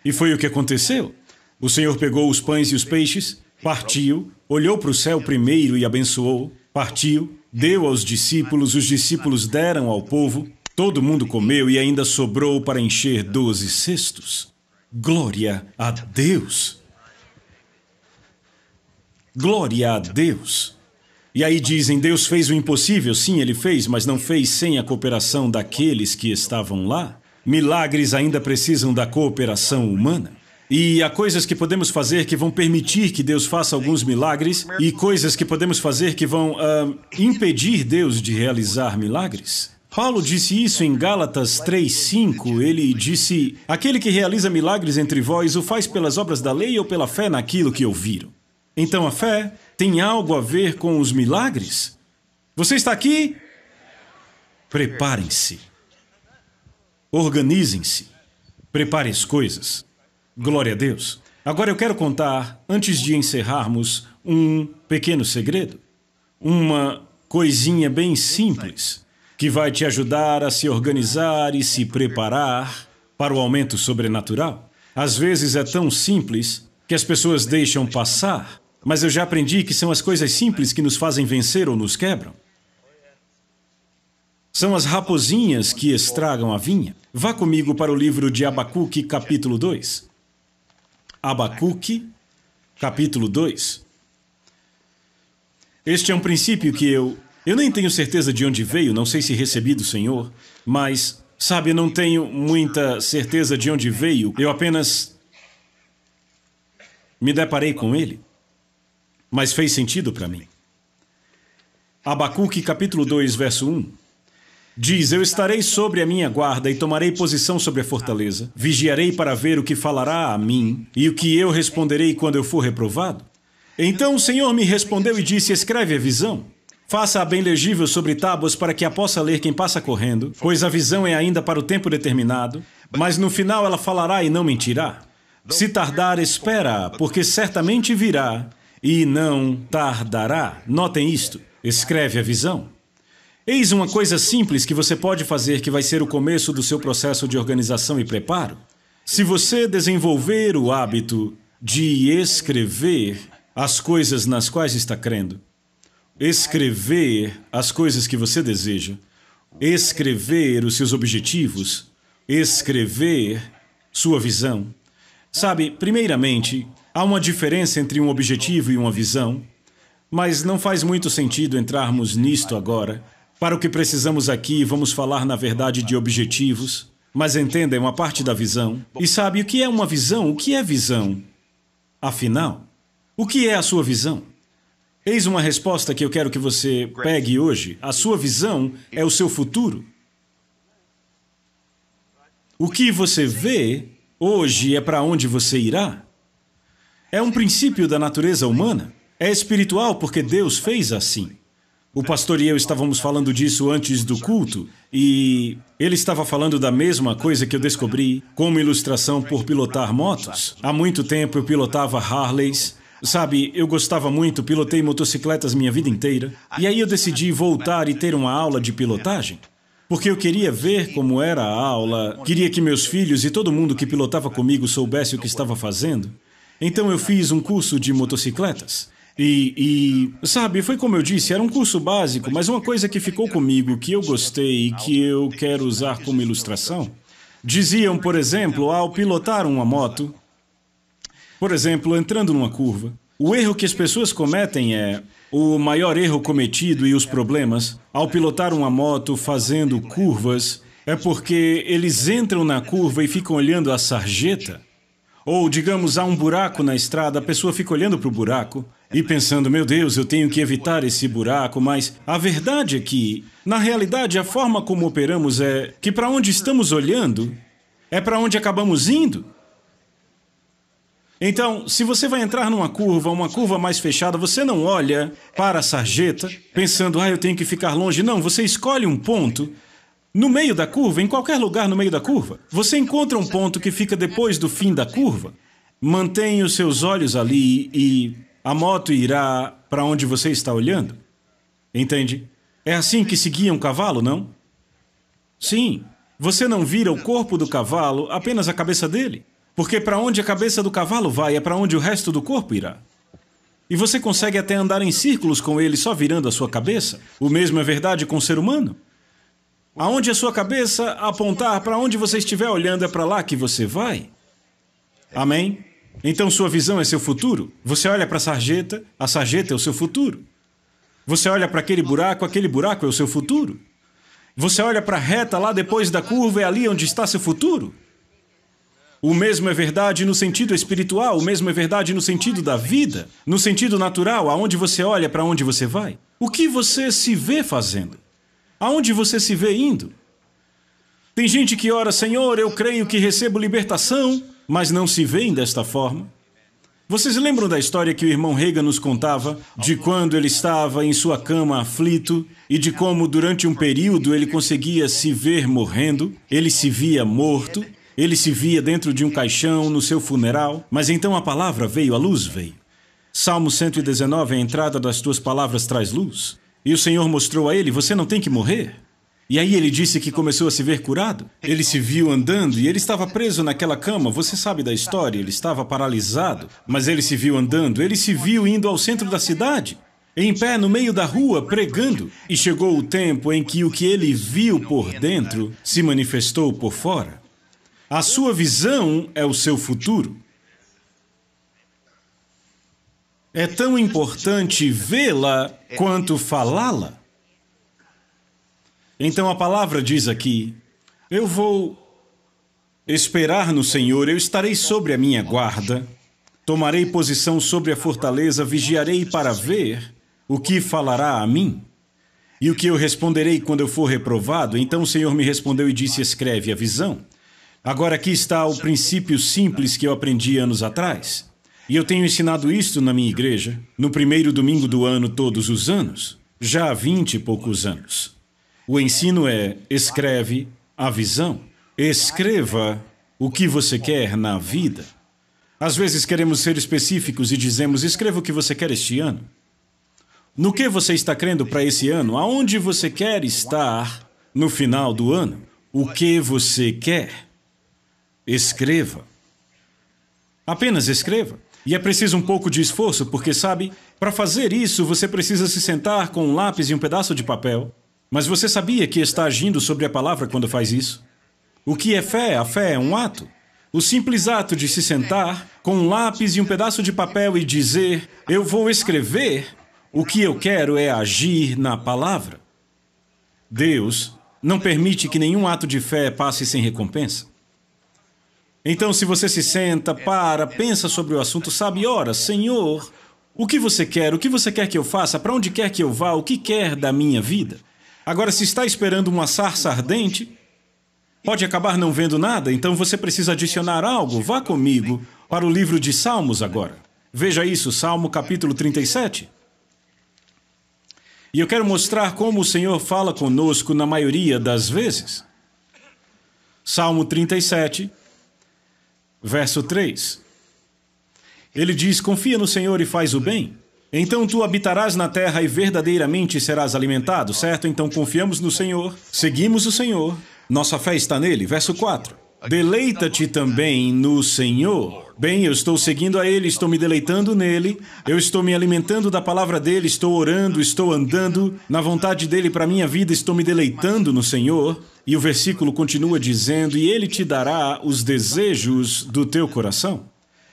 E foi o que aconteceu. O Senhor pegou os pães e os peixes, partiu, olhou para o céu primeiro e abençoou, partiu, deu aos discípulos, os discípulos deram ao povo, todo mundo comeu e ainda sobrou para encher 12 cestos. Glória a Deus! Glória a Deus! E aí dizem, Deus fez o impossível. Sim, Ele fez, mas não fez sem a cooperação daqueles que estavam lá. Milagres ainda precisam da cooperação humana. E há coisas que podemos fazer que vão permitir que Deus faça alguns milagres e coisas que podemos fazer que vão impedir Deus de realizar milagres. Paulo disse isso em Gálatas 3:5. Ele disse, aquele que realiza milagres entre vós o faz pelas obras da lei ou pela fé naquilo que ouviram. Então a fé tem algo a ver com os milagres? Você está aqui? Preparem-se. Organizem-se. Preparem as coisas. Glória a Deus. Agora eu quero contar, antes de encerrarmos, um pequeno segredo. Uma coisinha bem simples, que vai te ajudar a se organizar e se preparar para o aumento sobrenatural. Às vezes é tão simples que as pessoas deixam passar, mas eu já aprendi que são as coisas simples que nos fazem vencer ou nos quebram. São as raposinhas que estragam a vinha. Vá comigo para o livro de Abacuque, capítulo 2. Abacuque, capítulo 2. Este é um princípio que eu nem tenho certeza de onde veio, não sei se recebi do Senhor, mas, sabe, eu não tenho muita certeza de onde veio, eu apenas me deparei com ele, mas fez sentido para mim. Abacuque, capítulo 2, verso 1. Diz, eu estarei sobre a minha guarda e tomarei posição sobre a fortaleza. Vigiarei para ver o que falará a mim e o que eu responderei quando eu for reprovado. Então o Senhor me respondeu e disse, escreve a visão. Faça-a bem legível sobre tábuas para que a possa ler quem passa correndo, pois a visão é ainda para o tempo determinado, mas no final ela falará e não mentirá. Se tardar, espera, porque certamente virá e não tardará. Notem isto, escreve a visão. Eis uma coisa simples que você pode fazer que vai ser o começo do seu processo de organização e preparo. Se você desenvolver o hábito de escrever as coisas nas quais está crendo, escrever as coisas que você deseja, escrever os seus objetivos, escrever sua visão. Sabe, primeiramente, há uma diferença entre um objetivo e uma visão, mas não faz muito sentido entrarmos nisto agora. Para o que precisamos aqui, vamos falar na verdade de objetivos, mas entenda, é uma parte da visão. E sabe, o que é uma visão? O que é visão? Afinal, o que é a sua visão? Eis uma resposta que eu quero que você pegue hoje. A sua visão é o seu futuro. O que você vê hoje é para onde você irá. É um princípio da natureza humana. É espiritual porque Deus fez assim. O pastor e eu estávamos falando disso antes do culto e ele estava falando da mesma coisa que eu descobri como ilustração por pilotar motos. Há muito tempo eu pilotava Harleys. Sabe, eu gostava muito, pilotei motocicletas minha vida inteira. E aí eu decidi voltar e ter uma aula de pilotagem. Porque eu queria ver como era a aula, queria que meus filhos e todo mundo que pilotava comigo soubesse o que estava fazendo. Então eu fiz um curso de motocicletas. Sabe, foi como eu disse, era um curso básico, mas uma coisa que ficou comigo, que eu gostei e que eu quero usar como ilustração. Diziam, por exemplo, ao pilotar uma moto, por exemplo, entrando numa curva, o erro que as pessoas cometem é o maior erro cometido e os problemas ao pilotar uma moto fazendo curvas é porque eles entram na curva e ficam olhando a sarjeta. Ou, digamos, há um buraco na estrada, a pessoa fica olhando para o buraco e pensando, meu Deus, eu tenho que evitar esse buraco, mas a verdade é que, na realidade, a forma como operamos é que para onde estamos olhando é para onde acabamos indo. Então, se você vai entrar numa curva, uma curva mais fechada, você não olha para a sarjeta pensando, eu tenho que ficar longe. Não, você escolhe um ponto no meio da curva, em qualquer lugar no meio da curva. Você encontra um ponto que fica depois do fim da curva. Mantenha os seus olhos ali e a moto irá para onde você está olhando. Entende? É assim que se guia um cavalo, não? Sim. Você não vira o corpo do cavalo, apenas a cabeça dele. Porque para onde a cabeça do cavalo vai é para onde o resto do corpo irá. E você consegue até andar em círculos com ele só virando a sua cabeça. O mesmo é verdade com o ser humano. Aonde a sua cabeça apontar, para onde você estiver olhando, é para lá que você vai. Amém? Então sua visão é seu futuro. Você olha para a sarjeta é o seu futuro. Você olha para aquele buraco é o seu futuro. Você olha para a reta lá depois da curva, é ali onde está seu futuro. O mesmo é verdade no sentido espiritual, o mesmo é verdade no sentido da vida, no sentido natural, aonde você olha, para onde você vai. O que você se vê fazendo? Aonde você se vê indo? Tem gente que ora, Senhor, eu creio que recebo libertação, mas não se veem desta forma. Vocês lembram da história que o irmão Reagan nos contava, de quando ele estava em sua cama aflito e de como durante um período ele conseguia se ver morrendo, ele se via morto, ele se via dentro de um caixão no seu funeral, mas então a palavra veio, a luz veio. Salmo 119, a entrada das tuas palavras traz luz. E o Senhor mostrou a ele, você não tem que morrer. E aí ele disse que começou a se ver curado. Ele se viu andando e ele estava preso naquela cama. Você sabe da história, ele estava paralisado. Mas ele se viu andando, ele se viu indo ao centro da cidade, em pé no meio da rua, pregando. E chegou o tempo em que o que ele viu por dentro se manifestou por fora. A sua visão é o seu futuro. É tão importante vê-la quanto falá-la. Então a palavra diz aqui, eu vou esperar no Senhor, eu estarei sobre a minha guarda, tomarei posição sobre a fortaleza, vigiarei para ver o que falará a mim. E o que eu responderei quando eu for reprovado? Então o Senhor me respondeu e disse, escreve a visão. Agora aqui está o princípio simples que eu aprendi anos atrás. E eu tenho ensinado isto na minha igreja, no primeiro domingo do ano todos os anos, já há 20 e poucos anos. O ensino é, escreve a visão. Escreva o que você quer na vida. Às vezes queremos ser específicos e dizemos, escreva o que você quer este ano. No que você está crendo para esse ano? Aonde você quer estar no final do ano? O que você quer? Escreva. Apenas escreva. E é preciso um pouco de esforço, porque, sabe, para fazer isso, você precisa se sentar com um lápis e um pedaço de papel. Mas você sabia que está agindo sobre a palavra quando faz isso? O que é fé? A fé é um ato. O simples ato de se sentar com um lápis e um pedaço de papel e dizer, eu vou escrever, o que eu quero é agir na palavra. Deus não permite que nenhum ato de fé passe sem recompensa. Então, se você se senta, pensa sobre o assunto, sabe, ora, Senhor, o que você quer? O que você quer que eu faça? Para onde quer que eu vá? O que quer da minha vida? Agora, se está esperando uma sarça ardente, pode acabar não vendo nada, então você precisa adicionar algo. Vá comigo para o livro de Salmos agora. Veja isso, Salmo capítulo 37. E eu quero mostrar como o Senhor fala conosco na maioria das vezes. Salmo 37, verso 3. Ele diz, confia no Senhor e faz o bem. Então tu habitarás na terra e verdadeiramente serás alimentado, certo? Então confiamos no Senhor, seguimos o Senhor, nossa fé está nele. Verso 4. Deleita-te também no Senhor. Bem, eu estou seguindo a Ele, estou me deleitando nele, eu estou me alimentando da palavra dele, estou orando, estou andando na vontade dele para a minha vida, estou me deleitando no Senhor. E o versículo continua dizendo, e Ele te dará os desejos do teu coração.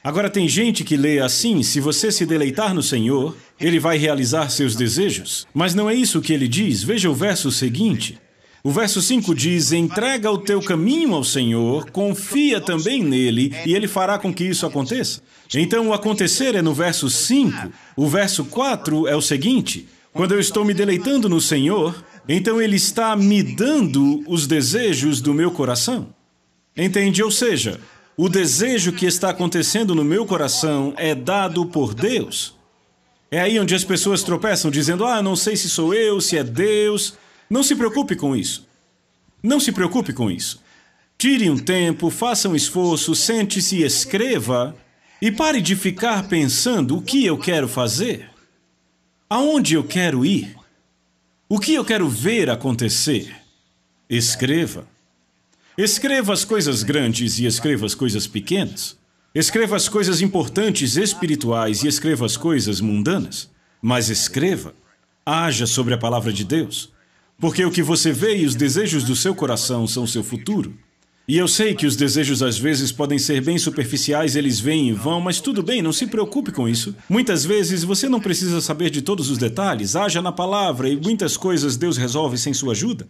Agora tem gente que lê assim, se você se deleitar no Senhor, Ele vai realizar seus desejos. Mas não é isso que Ele diz. Veja o verso seguinte. O verso 5 diz, entrega o teu caminho ao Senhor, confia também nele, e Ele fará com que isso aconteça. Então o acontecer é no verso 5. O verso 4 é o seguinte, quando eu estou me deleitando no Senhor, então Ele está me dando os desejos do meu coração. Entende? Ou seja, o desejo que está acontecendo no meu coração é dado por Deus. É aí onde as pessoas tropeçam, dizendo, não sei se sou eu, se é Deus. Não se preocupe com isso. Não se preocupe com isso. Tire um tempo, faça um esforço, sente-se e escreva. E pare de ficar pensando o que eu quero fazer, aonde eu quero ir, o que eu quero ver acontecer. Escreva. Escreva as coisas grandes e escreva as coisas pequenas. Escreva as coisas importantes espirituais e escreva as coisas mundanas. Mas escreva. Haja sobre a palavra de Deus. Porque o que você vê e os desejos do seu coração são o seu futuro. E eu sei que os desejos às vezes podem ser bem superficiais, eles vêm e vão, mas tudo bem, não se preocupe com isso. Muitas vezes você não precisa saber de todos os detalhes, haja na palavra e muitas coisas Deus resolve sem sua ajuda.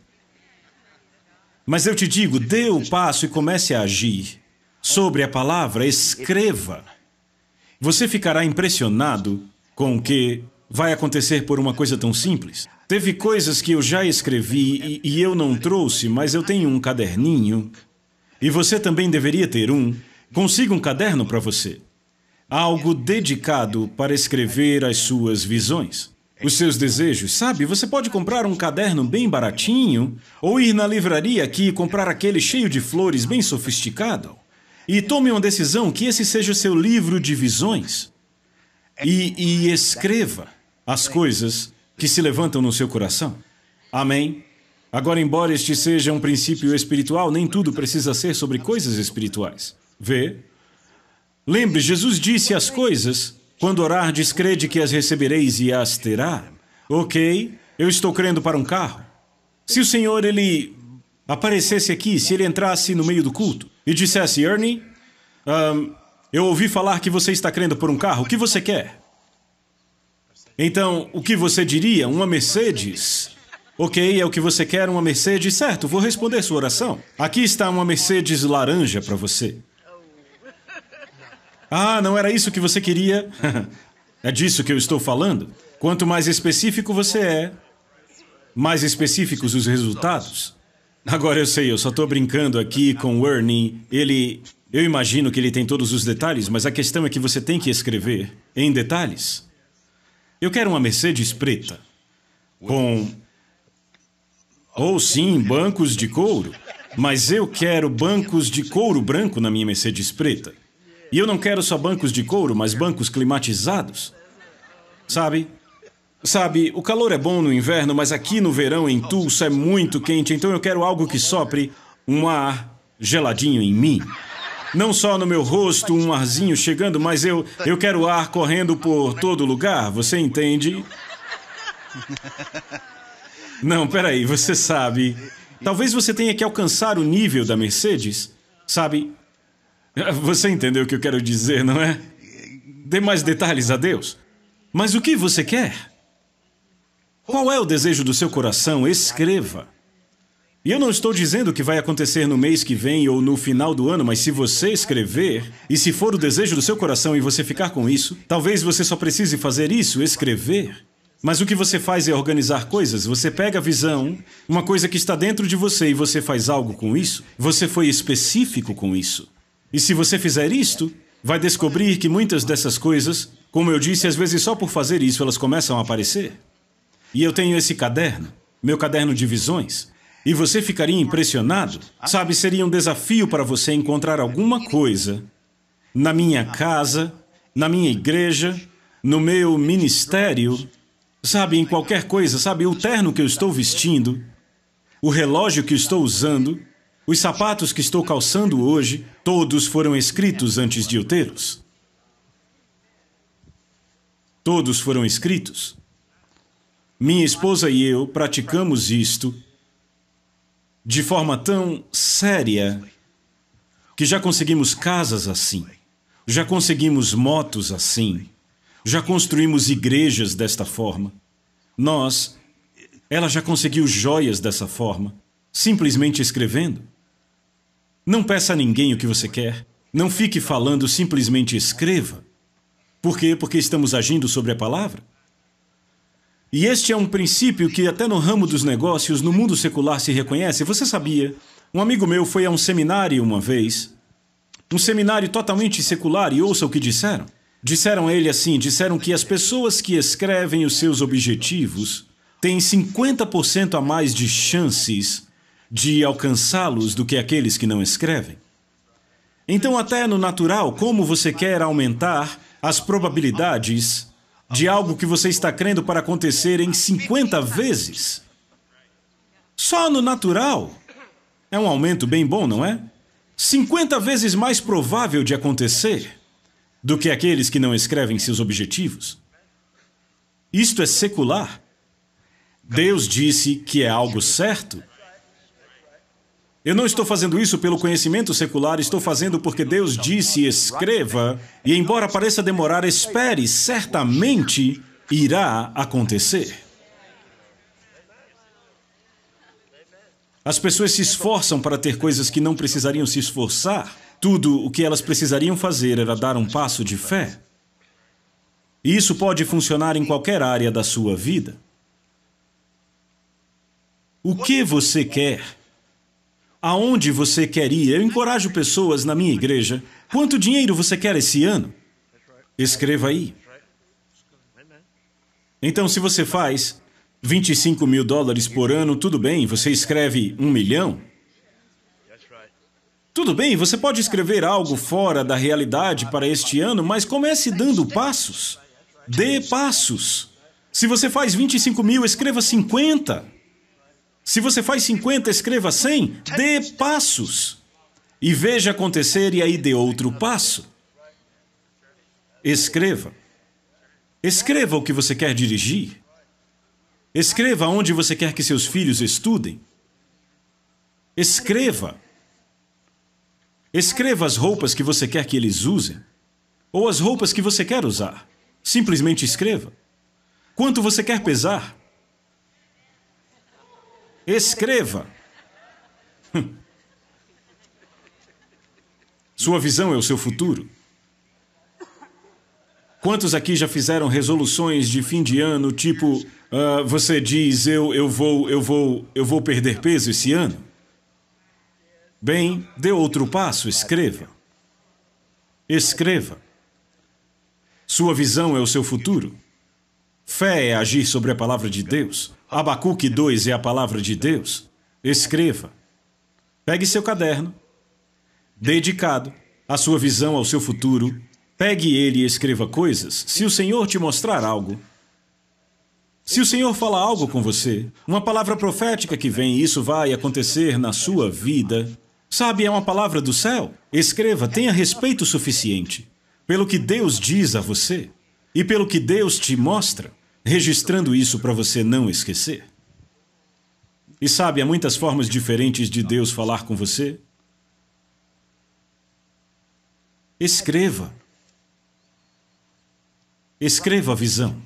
Mas eu te digo, dê o passo e comece a agir. Sobre a palavra, escreva. Você ficará impressionado com o que vai acontecer por uma coisa tão simples. Teve coisas que eu já escrevi e eu não trouxe, mas eu tenho um caderninho. E você também deveria ter um. Consiga um caderno para você. Algo dedicado para escrever as suas visões. Os seus desejos, sabe? Você pode comprar um caderno bem baratinho ou ir na livraria aqui e comprar aquele cheio de flores bem sofisticado. E tome uma decisão que esse seja seu livro de visões. E escreva as coisas que se levantam no seu coração. Amém? Agora, embora este seja um princípio espiritual, nem tudo precisa ser sobre coisas espirituais. Vê? Lembre, Jesus disse as coisas, quando orardes, crede que as recebereis e as terá. Ok, eu estou crendo para um carro. Se o Senhor, Ele aparecesse aqui, se Ele entrasse no meio do culto e dissesse, Ernie, eu ouvi falar que você está crendo por um carro, o que você quer? Então, o que você diria? Uma Mercedes? Ok, é o que você quer, uma Mercedes? Certo, vou responder sua oração. Aqui está uma Mercedes laranja para você. Ah, não era isso que você queria? É disso que eu estou falando. Quanto mais específico você é, mais específicos os resultados. Agora eu sei, eu só estou brincando aqui com o Ernie. Eu imagino que ele tem todos os detalhes, mas a questão é que você tem que escrever em detalhes. Eu quero uma Mercedes preta, com... ou sim, bancos de couro. Mas eu quero bancos de couro branco na minha Mercedes preta. E eu não quero só bancos de couro, mas bancos climatizados. Sabe, o calor é bom no inverno, mas aqui no verão, em Tulsa, é muito quente. Então eu quero algo que sopre um ar geladinho em mim. Não só no meu rosto, um arzinho chegando, mas eu quero ar correndo por todo lugar. Você entende? Não, peraí, você sabe. Talvez você tenha que alcançar o nível da Mercedes. Sabe? Você entendeu o que eu quero dizer, não é? Dê mais detalhes a Deus. Mas o que você quer? Qual é o desejo do seu coração? Escreva. E eu não estou dizendo que vai acontecer no mês que vem ou no final do ano, mas se você escrever, e se for o desejo do seu coração e você ficar com isso, talvez você só precise fazer isso, escrever. Mas o que você faz é organizar coisas. Você pega a visão, uma coisa que está dentro de você, e você faz algo com isso. Você foi específico com isso. E se você fizer isto, vai descobrir que muitas dessas coisas, como eu disse, às vezes só por fazer isso elas começam a aparecer. E eu tenho esse caderno, meu caderno de visões. E você ficaria impressionado. Sabe, seria um desafio para você encontrar alguma coisa na minha casa, na minha igreja, no meu ministério, sabe, em qualquer coisa, sabe, o terno que eu estou vestindo, o relógio que estou usando, os sapatos que estou calçando hoje, todos foram escritos antes de eu tê-los. Todos foram escritos. Minha esposa e eu praticamos isto de forma tão séria que já conseguimos casas assim, já conseguimos motos assim, já construímos igrejas desta forma. Ela já conseguiu joias dessa forma, simplesmente escrevendo. Não peça a ninguém o que você quer, não fique falando, simplesmente escreva. Por quê? Porque estamos agindo sobre a palavra. E este é um princípio que até no ramo dos negócios, no mundo secular se reconhece. Você sabia? Um amigo meu foi a um seminário uma vez, um seminário totalmente secular, e ouça o que disseram. Disseram a ele assim, disseram que as pessoas que escrevem os seus objetivos têm 50% a mais de chances de alcançá-los do que aqueles que não escrevem. Então, até no natural, como você quer aumentar as probabilidades de algo que você está crendo para acontecer em 50 vezes? Só no natural. É um aumento bem bom, não é? 50 vezes mais provável de acontecer do que aqueles que não escrevem seus objetivos. Isto é secular. Deus disse que é algo certo. Eu não estou fazendo isso pelo conhecimento secular, estou fazendo porque Deus disse, escreva, e embora pareça demorar, espere, certamente irá acontecer. As pessoas se esforçam para ter coisas que não precisariam se esforçar. Tudo o que elas precisariam fazer era dar um passo de fé. E isso pode funcionar em qualquer área da sua vida. O que você quer? Aonde você quer ir? Eu encorajo pessoas na minha igreja. Quanto dinheiro você quer esse ano? Escreva aí. Então, se você faz $25 mil por ano, tudo bem, você escreve 1 milhão. Tudo bem, você pode escrever algo fora da realidade para este ano, mas comece dando passos. Dê passos. Se você faz 25 mil, escreva 50. Se você faz 50, escreva 100. Dê passos. E veja acontecer e aí dê outro passo. Escreva. Escreva o que você quer dirigir. Escreva onde você quer que seus filhos estudem. Escreva. Escreva as roupas que você quer que eles usem. Ou as roupas que você quer usar. Simplesmente escreva. Quanto você quer pesar? Escreva. Sua visão é o seu futuro. Quantos aqui já fizeram resoluções de fim de ano, tipo, você diz, eu vou perder peso esse ano? Bem, dê outro passo, escreva. Escreva. Sua visão é o seu futuro. Fé é agir sobre a palavra de Deus. Abacuque 2 é a palavra de Deus. Escreva. Pegue seu caderno, dedicado à sua visão, ao seu futuro. Pegue ele e escreva coisas. Se o Senhor te mostrar algo, se o Senhor falar algo com você, uma palavra profética que vem, isso vai acontecer na sua vida. Sabe, é uma palavra do céu. Escreva, tenha respeito suficiente pelo que Deus diz a você e pelo que Deus te mostra, registrando isso para você não esquecer. E sabe, há muitas formas diferentes de Deus falar com você. Escreva. Escreva a visão.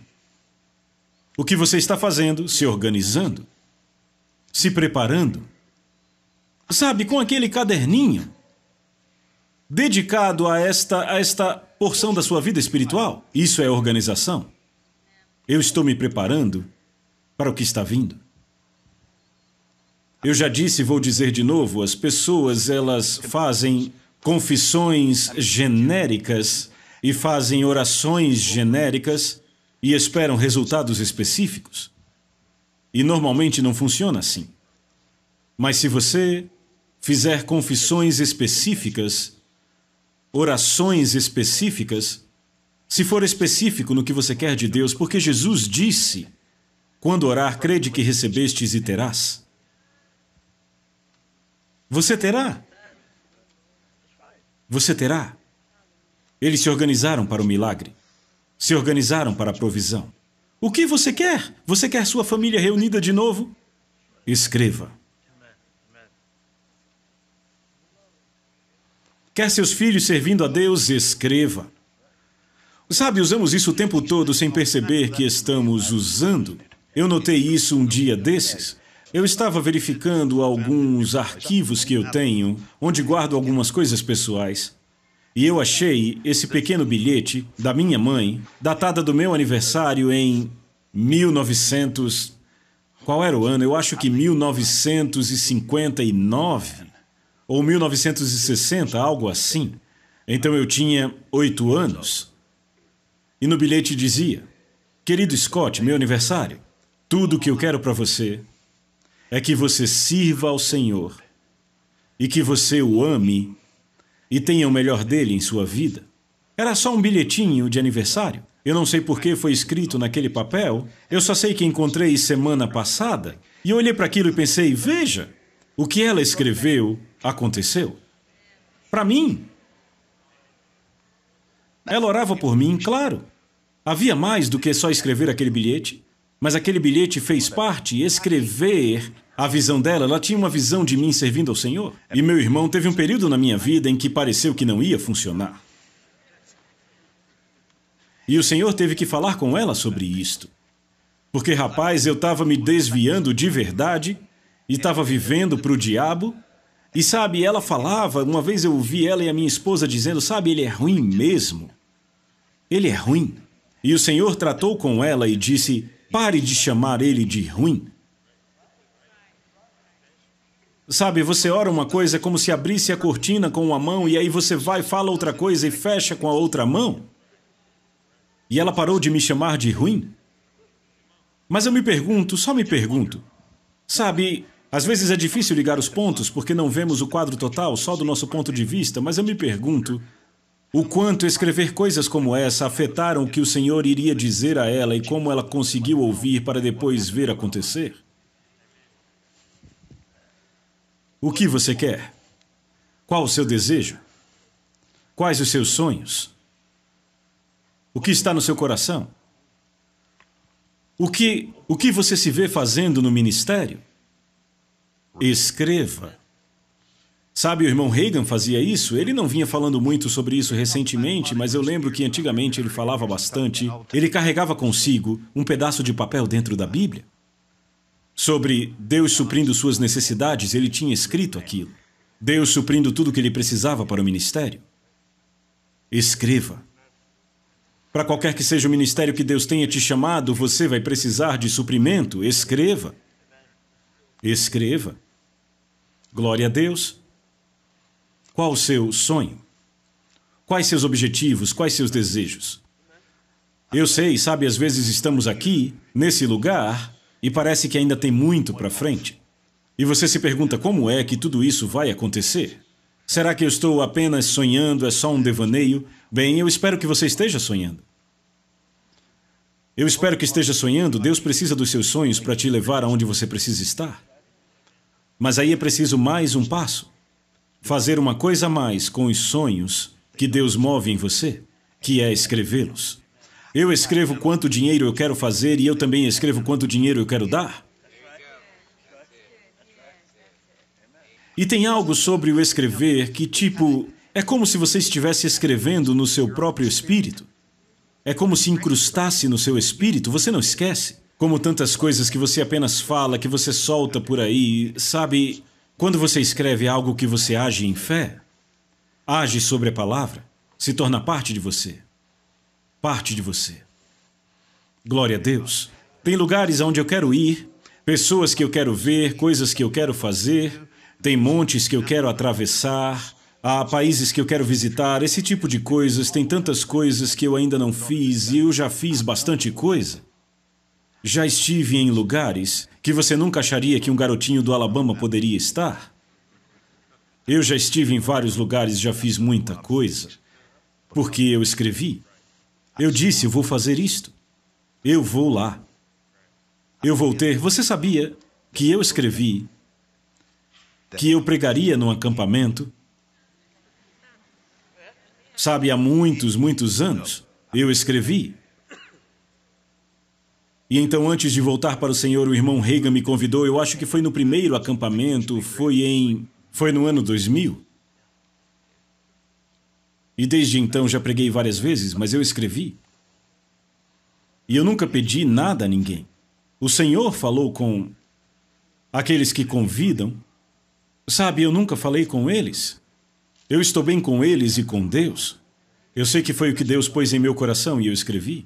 O que você está fazendo, se organizando, se preparando. Sabe, com aquele caderninho dedicado a esta porção da sua vida espiritual. Isso é organização. Eu estou me preparando para o que está vindo. Eu já disse e vou dizer de novo, as pessoas, elas fazem confissões genéricas e fazem orações genéricas e esperam resultados específicos. E normalmente não funciona assim. Mas se você fizer confissões específicas, orações específicas, se for específico no que você quer de Deus, porque Jesus disse, quando orar, crede que recebestes e terás. Você terá. Você terá. Eles se organizaram para o milagre. Se organizaram para a provisão. O que você quer? Você quer sua família reunida de novo? Escreva. Quer seus filhos servindo a Deus? Escreva. Sabe, usamos isso o tempo todo sem perceber que estamos usando. Eu notei isso um dia desses. Eu estava verificando alguns arquivos que eu tenho, onde guardo algumas coisas pessoais. E eu achei esse pequeno bilhete da minha mãe, datada do meu aniversário em 1900... Qual era o ano? Eu acho que 1959 ou 1960, algo assim. Então eu tinha 8 anos. E no bilhete dizia, querido Scott, meu aniversário, tudo o que eu quero para você é que você sirva ao Senhor e que você o ame e tenha o melhor dele em sua vida. Era só um bilhetinho de aniversário. Eu não sei por que foi escrito naquele papel, eu só sei que encontrei semana passada, e eu olhei para aquilo e pensei, veja, o que ela escreveu aconteceu. Para mim. Ela orava por mim, claro. Havia mais do que só escrever aquele bilhete, mas aquele bilhete fez parte, escrever a visão dela. Ela tinha uma visão de mim servindo ao Senhor. E meu irmão, teve um período na minha vida em que pareceu que não ia funcionar. E o Senhor teve que falar com ela sobre isto. Porque, rapaz, eu estava me desviando de verdade e estava vivendo para o diabo. E sabe, ela falava, uma vez eu ouvi ela e a minha esposa dizendo, sabe, ele é ruim mesmo. Ele é ruim. E o Senhor tratou com ela e disse, pare de chamar ele de ruim. Sabe, você ora uma coisa como se abrisse a cortina com uma mão e aí você vai, fala outra coisa e fecha com a outra mão. E ela parou de me chamar de ruim. Mas eu me pergunto, só me pergunto. Sabe, às vezes é difícil ligar os pontos porque não vemos o quadro total só do nosso ponto de vista, mas eu me pergunto o quanto escrever coisas como essa afetaram o que o Senhor iria dizer a ela e como ela conseguiu ouvir para depois ver acontecer. O que você quer? Qual o seu desejo? Quais os seus sonhos? O que está no seu coração? O que você se vê fazendo no ministério? Escreva. Sabe, o irmão Reagan fazia isso? Ele não vinha falando muito sobre isso recentemente, mas eu lembro que antigamente ele falava bastante. Ele carregava consigo um pedaço de papel dentro da Bíblia. Sobre Deus suprindo suas necessidades, ele tinha escrito aquilo. Deus suprindo tudo o que ele precisava para o ministério. Escreva. Para qualquer que seja o ministério que Deus tenha te chamado, você vai precisar de suprimento. Escreva. Escreva. Glória a Deus. Qual o seu sonho? Quais seus objetivos? Quais seus desejos? Eu sei, sabe, às vezes estamos aqui, nesse lugar, e parece que ainda tem muito para frente. E você se pergunta como é que tudo isso vai acontecer? Será que eu estou apenas sonhando, é só um devaneio? Bem, eu espero que você esteja sonhando. Eu espero que esteja sonhando. Deus precisa dos seus sonhos para te levar aonde você precisa estar. Mas aí é preciso mais um passo. Fazer uma coisa a mais com os sonhos que Deus move em você, que é escrevê-los. Eu escrevo quanto dinheiro eu quero fazer e eu também escrevo quanto dinheiro eu quero dar. E tem algo sobre o escrever que, tipo, é como se você estivesse escrevendo no seu próprio espírito. É como se incrustasse no seu espírito, você não esquece. Como tantas coisas que você apenas fala, que você solta por aí, sabe? Quando você escreve algo que você age em fé, age sobre a palavra, se torna parte de você. Parte de você. Glória a Deus. Tem lugares aonde eu quero ir, pessoas que eu quero ver, coisas que eu quero fazer, tem montes que eu quero atravessar, há países que eu quero visitar, esse tipo de coisas, tem tantas coisas que eu ainda não fiz e eu já fiz bastante coisa. Já estive em lugares que você nunca acharia que um garotinho do Alabama poderia estar. Eu já estive em vários lugares e já fiz muita coisa, porque eu escrevi. Eu disse, eu vou fazer isto. Eu vou lá. Eu vou ter... Você sabia que eu escrevi que eu pregaria num acampamento? Sabe, há muitos, muitos anos, eu escrevi. E então, antes de voltar para o Senhor, o irmão Reagan me convidou, eu acho que foi no primeiro acampamento, foi no ano 2000. E desde então já preguei várias vezes, mas eu escrevi. E eu nunca pedi nada a ninguém. O Senhor falou com aqueles que convidam. Sabe, eu nunca falei com eles. Eu estou bem com eles e com Deus. Eu sei que foi o que Deus pôs em meu coração e eu escrevi.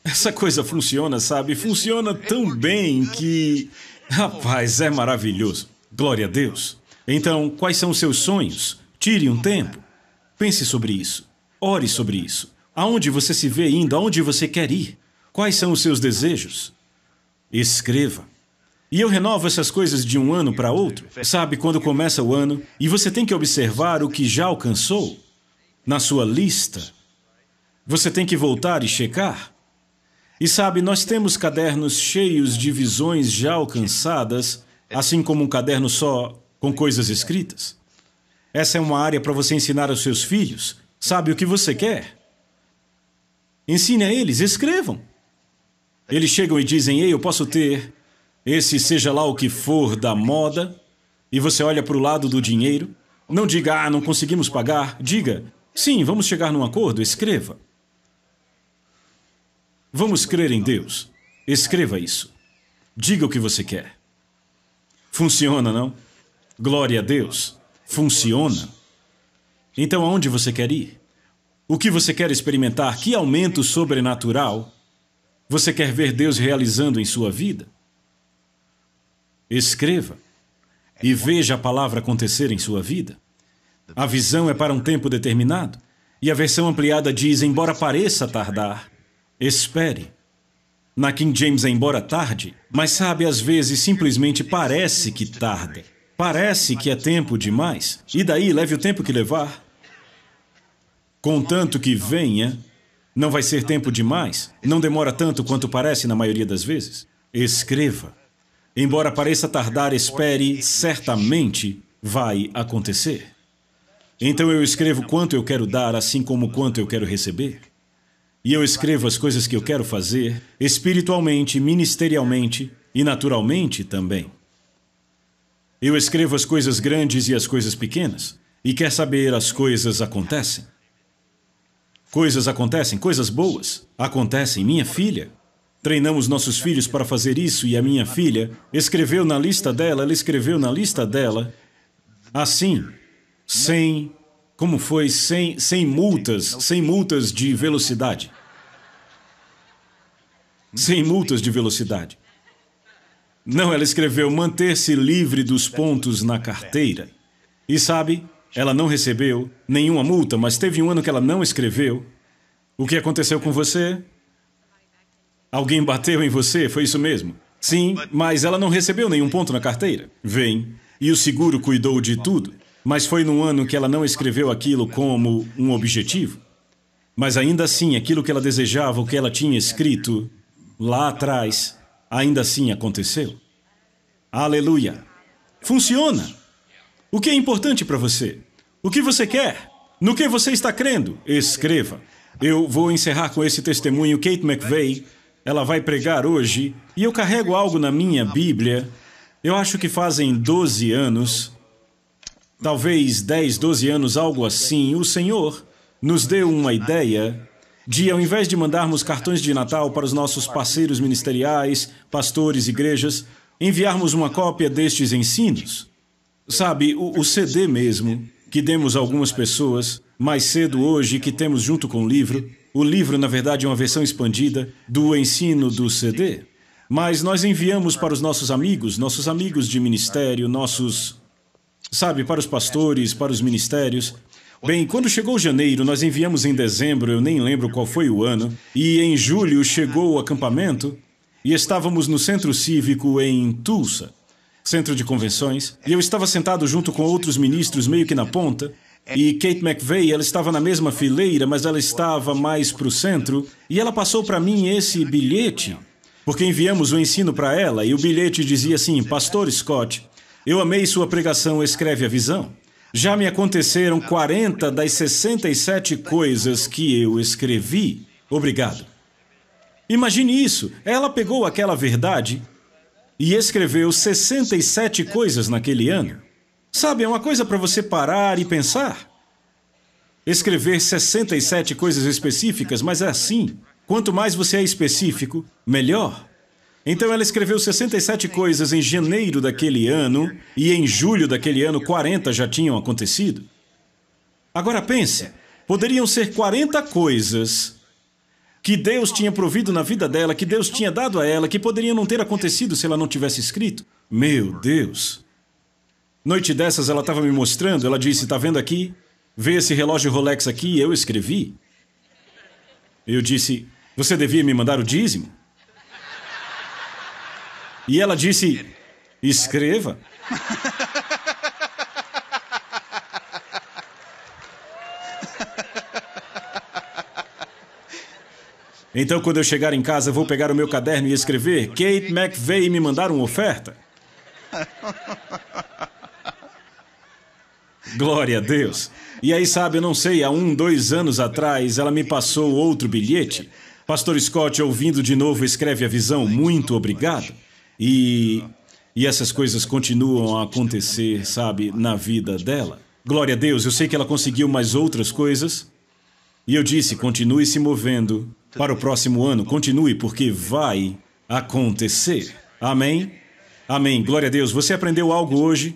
Essa coisa funciona, sabe? Funciona tão bem que... Rapaz, é maravilhoso. Glória a Deus. Então, quais são os seus sonhos? Tire um tempo. Pense sobre isso. Ore sobre isso. Aonde você se vê indo? Aonde você quer ir? Quais são os seus desejos? Escreva. E eu renovo essas coisas de um ano para outro. Sabe, quando começa o ano, e você tem que observar o que já alcançou na sua lista. Você tem que voltar e checar. E sabe, nós temos cadernos cheios de visões já alcançadas, assim como um caderno só com coisas escritas. Essa é uma área para você ensinar aos seus filhos. Sabe o que você quer? Ensine a eles, escrevam. Eles chegam e dizem, ei, eu posso ter esse seja lá o que for da moda, e você olha para o lado do dinheiro. Não diga, ah, não conseguimos pagar. Diga, sim, vamos chegar num acordo, escreva. Vamos crer em Deus. Escreva isso. Diga o que você quer. Funciona, não? Glória a Deus. Funciona. Então, aonde você quer ir? O que você quer experimentar? Que aumento sobrenatural você quer ver Deus realizando em sua vida? Escreva e veja a palavra acontecer em sua vida. A visão é para um tempo determinado. E a versão ampliada diz, embora pareça tardar, espere. Na King James é embora tarde, mas sabe, às vezes simplesmente parece que tarda. Parece que é tempo demais. E daí, leve o tempo que levar. Contanto que venha, não vai ser tempo demais. Não demora tanto quanto parece na maioria das vezes. Escreva. Embora pareça tardar, espere, certamente vai acontecer. Então eu escrevo quanto eu quero dar, assim como quanto eu quero receber. E eu escrevo as coisas que eu quero fazer, espiritualmente, ministerialmente e naturalmente também. Eu escrevo as coisas grandes e as coisas pequenas. E quer saber, as coisas acontecem. Coisas acontecem, coisas boas acontecem. Minha filha, treinamos nossos filhos para fazer isso e a minha filha escreveu na lista dela, ela escreveu na lista dela, assim, sem multas de velocidade. Sem multas de velocidade. Não, ela escreveu manter-se livre dos pontos na carteira. E sabe, ela não recebeu nenhuma multa, mas teve um ano que ela não escreveu. O que aconteceu com você? Alguém bateu em você, foi isso mesmo? Sim, mas ela não recebeu nenhum ponto na carteira. Vem, e o seguro cuidou de tudo. Mas foi num ano que ela não escreveu aquilo como um objetivo. Mas ainda assim, aquilo que ela desejava, o que ela tinha escrito lá atrás, ainda assim aconteceu. Aleluia! Funciona! O que é importante para você? O que você quer? No que você está crendo? Escreva. Eu vou encerrar com esse testemunho. Kate McVeigh, ela vai pregar hoje, e eu carrego algo na minha Bíblia. Eu acho que fazem 12 anos, talvez 10, 12 anos, algo assim, o Senhor nos deu uma ideia de, ao invés de mandarmos cartões de Natal para os nossos parceiros ministeriais, pastores, igrejas, enviarmos uma cópia destes ensinos. Sabe, o CD mesmo, que demos a algumas pessoas mais cedo hoje, que temos junto com o livro. O livro, na verdade, é uma versão expandida do ensino do CD. Mas nós enviamos para os nossos amigos de ministério, para os pastores, para os ministérios. Bem, quando chegou janeiro, nós enviamos em dezembro, eu nem lembro qual foi o ano, e em julho chegou o acampamento, e estávamos no centro cívico em Tulsa, centro de convenções, e eu estava sentado junto com outros ministros meio que na ponta, e Kate McVeigh, ela estava na mesma fileira, mas ela estava mais para o centro, e ela passou para mim esse bilhete, porque enviamos o ensino para ela, e o bilhete dizia assim, Pastor Scott, eu amei sua pregação, escreve a visão. Já me aconteceram 40 das 67 coisas que eu escrevi. Obrigado. Imagine isso, ela pegou aquela verdade e escreveu 67 coisas naquele ano. Sabe, é uma coisa para você parar e pensar. Escrever 67 coisas específicas, mas é assim. Quanto mais você é específico, melhor. Então ela escreveu 67 coisas em janeiro daquele ano, e em julho daquele ano 40 já tinham acontecido. Agora pense, poderiam ser 40 coisas que Deus tinha provido na vida dela, que Deus tinha dado a ela, que poderiam não ter acontecido se ela não tivesse escrito. Meu Deus! Noite dessas ela estava me mostrando, ela disse, está vendo aqui? Vê esse relógio Rolex aqui, eu escrevi. Eu disse, você devia me mandar o dízimo? E ela disse, Escreva. Então, quando eu chegar em casa, vou pegar o meu caderno e escrever: Kate McVeigh me mandar uma oferta. Glória a Deus. E aí, sabe, eu não sei, há 2 anos atrás, ela me passou outro bilhete. Pastor Scott, ouvindo de novo, escreve a visão: muito obrigado. E essas coisas continuam a acontecer, sabe, na vida dela. Glória a Deus, eu sei que ela conseguiu mais outras coisas. E eu disse: continue se movendo para o próximo ano. Continue, porque vai acontecer. Amém? Amém. Glória a Deus. Você aprendeu algo hoje?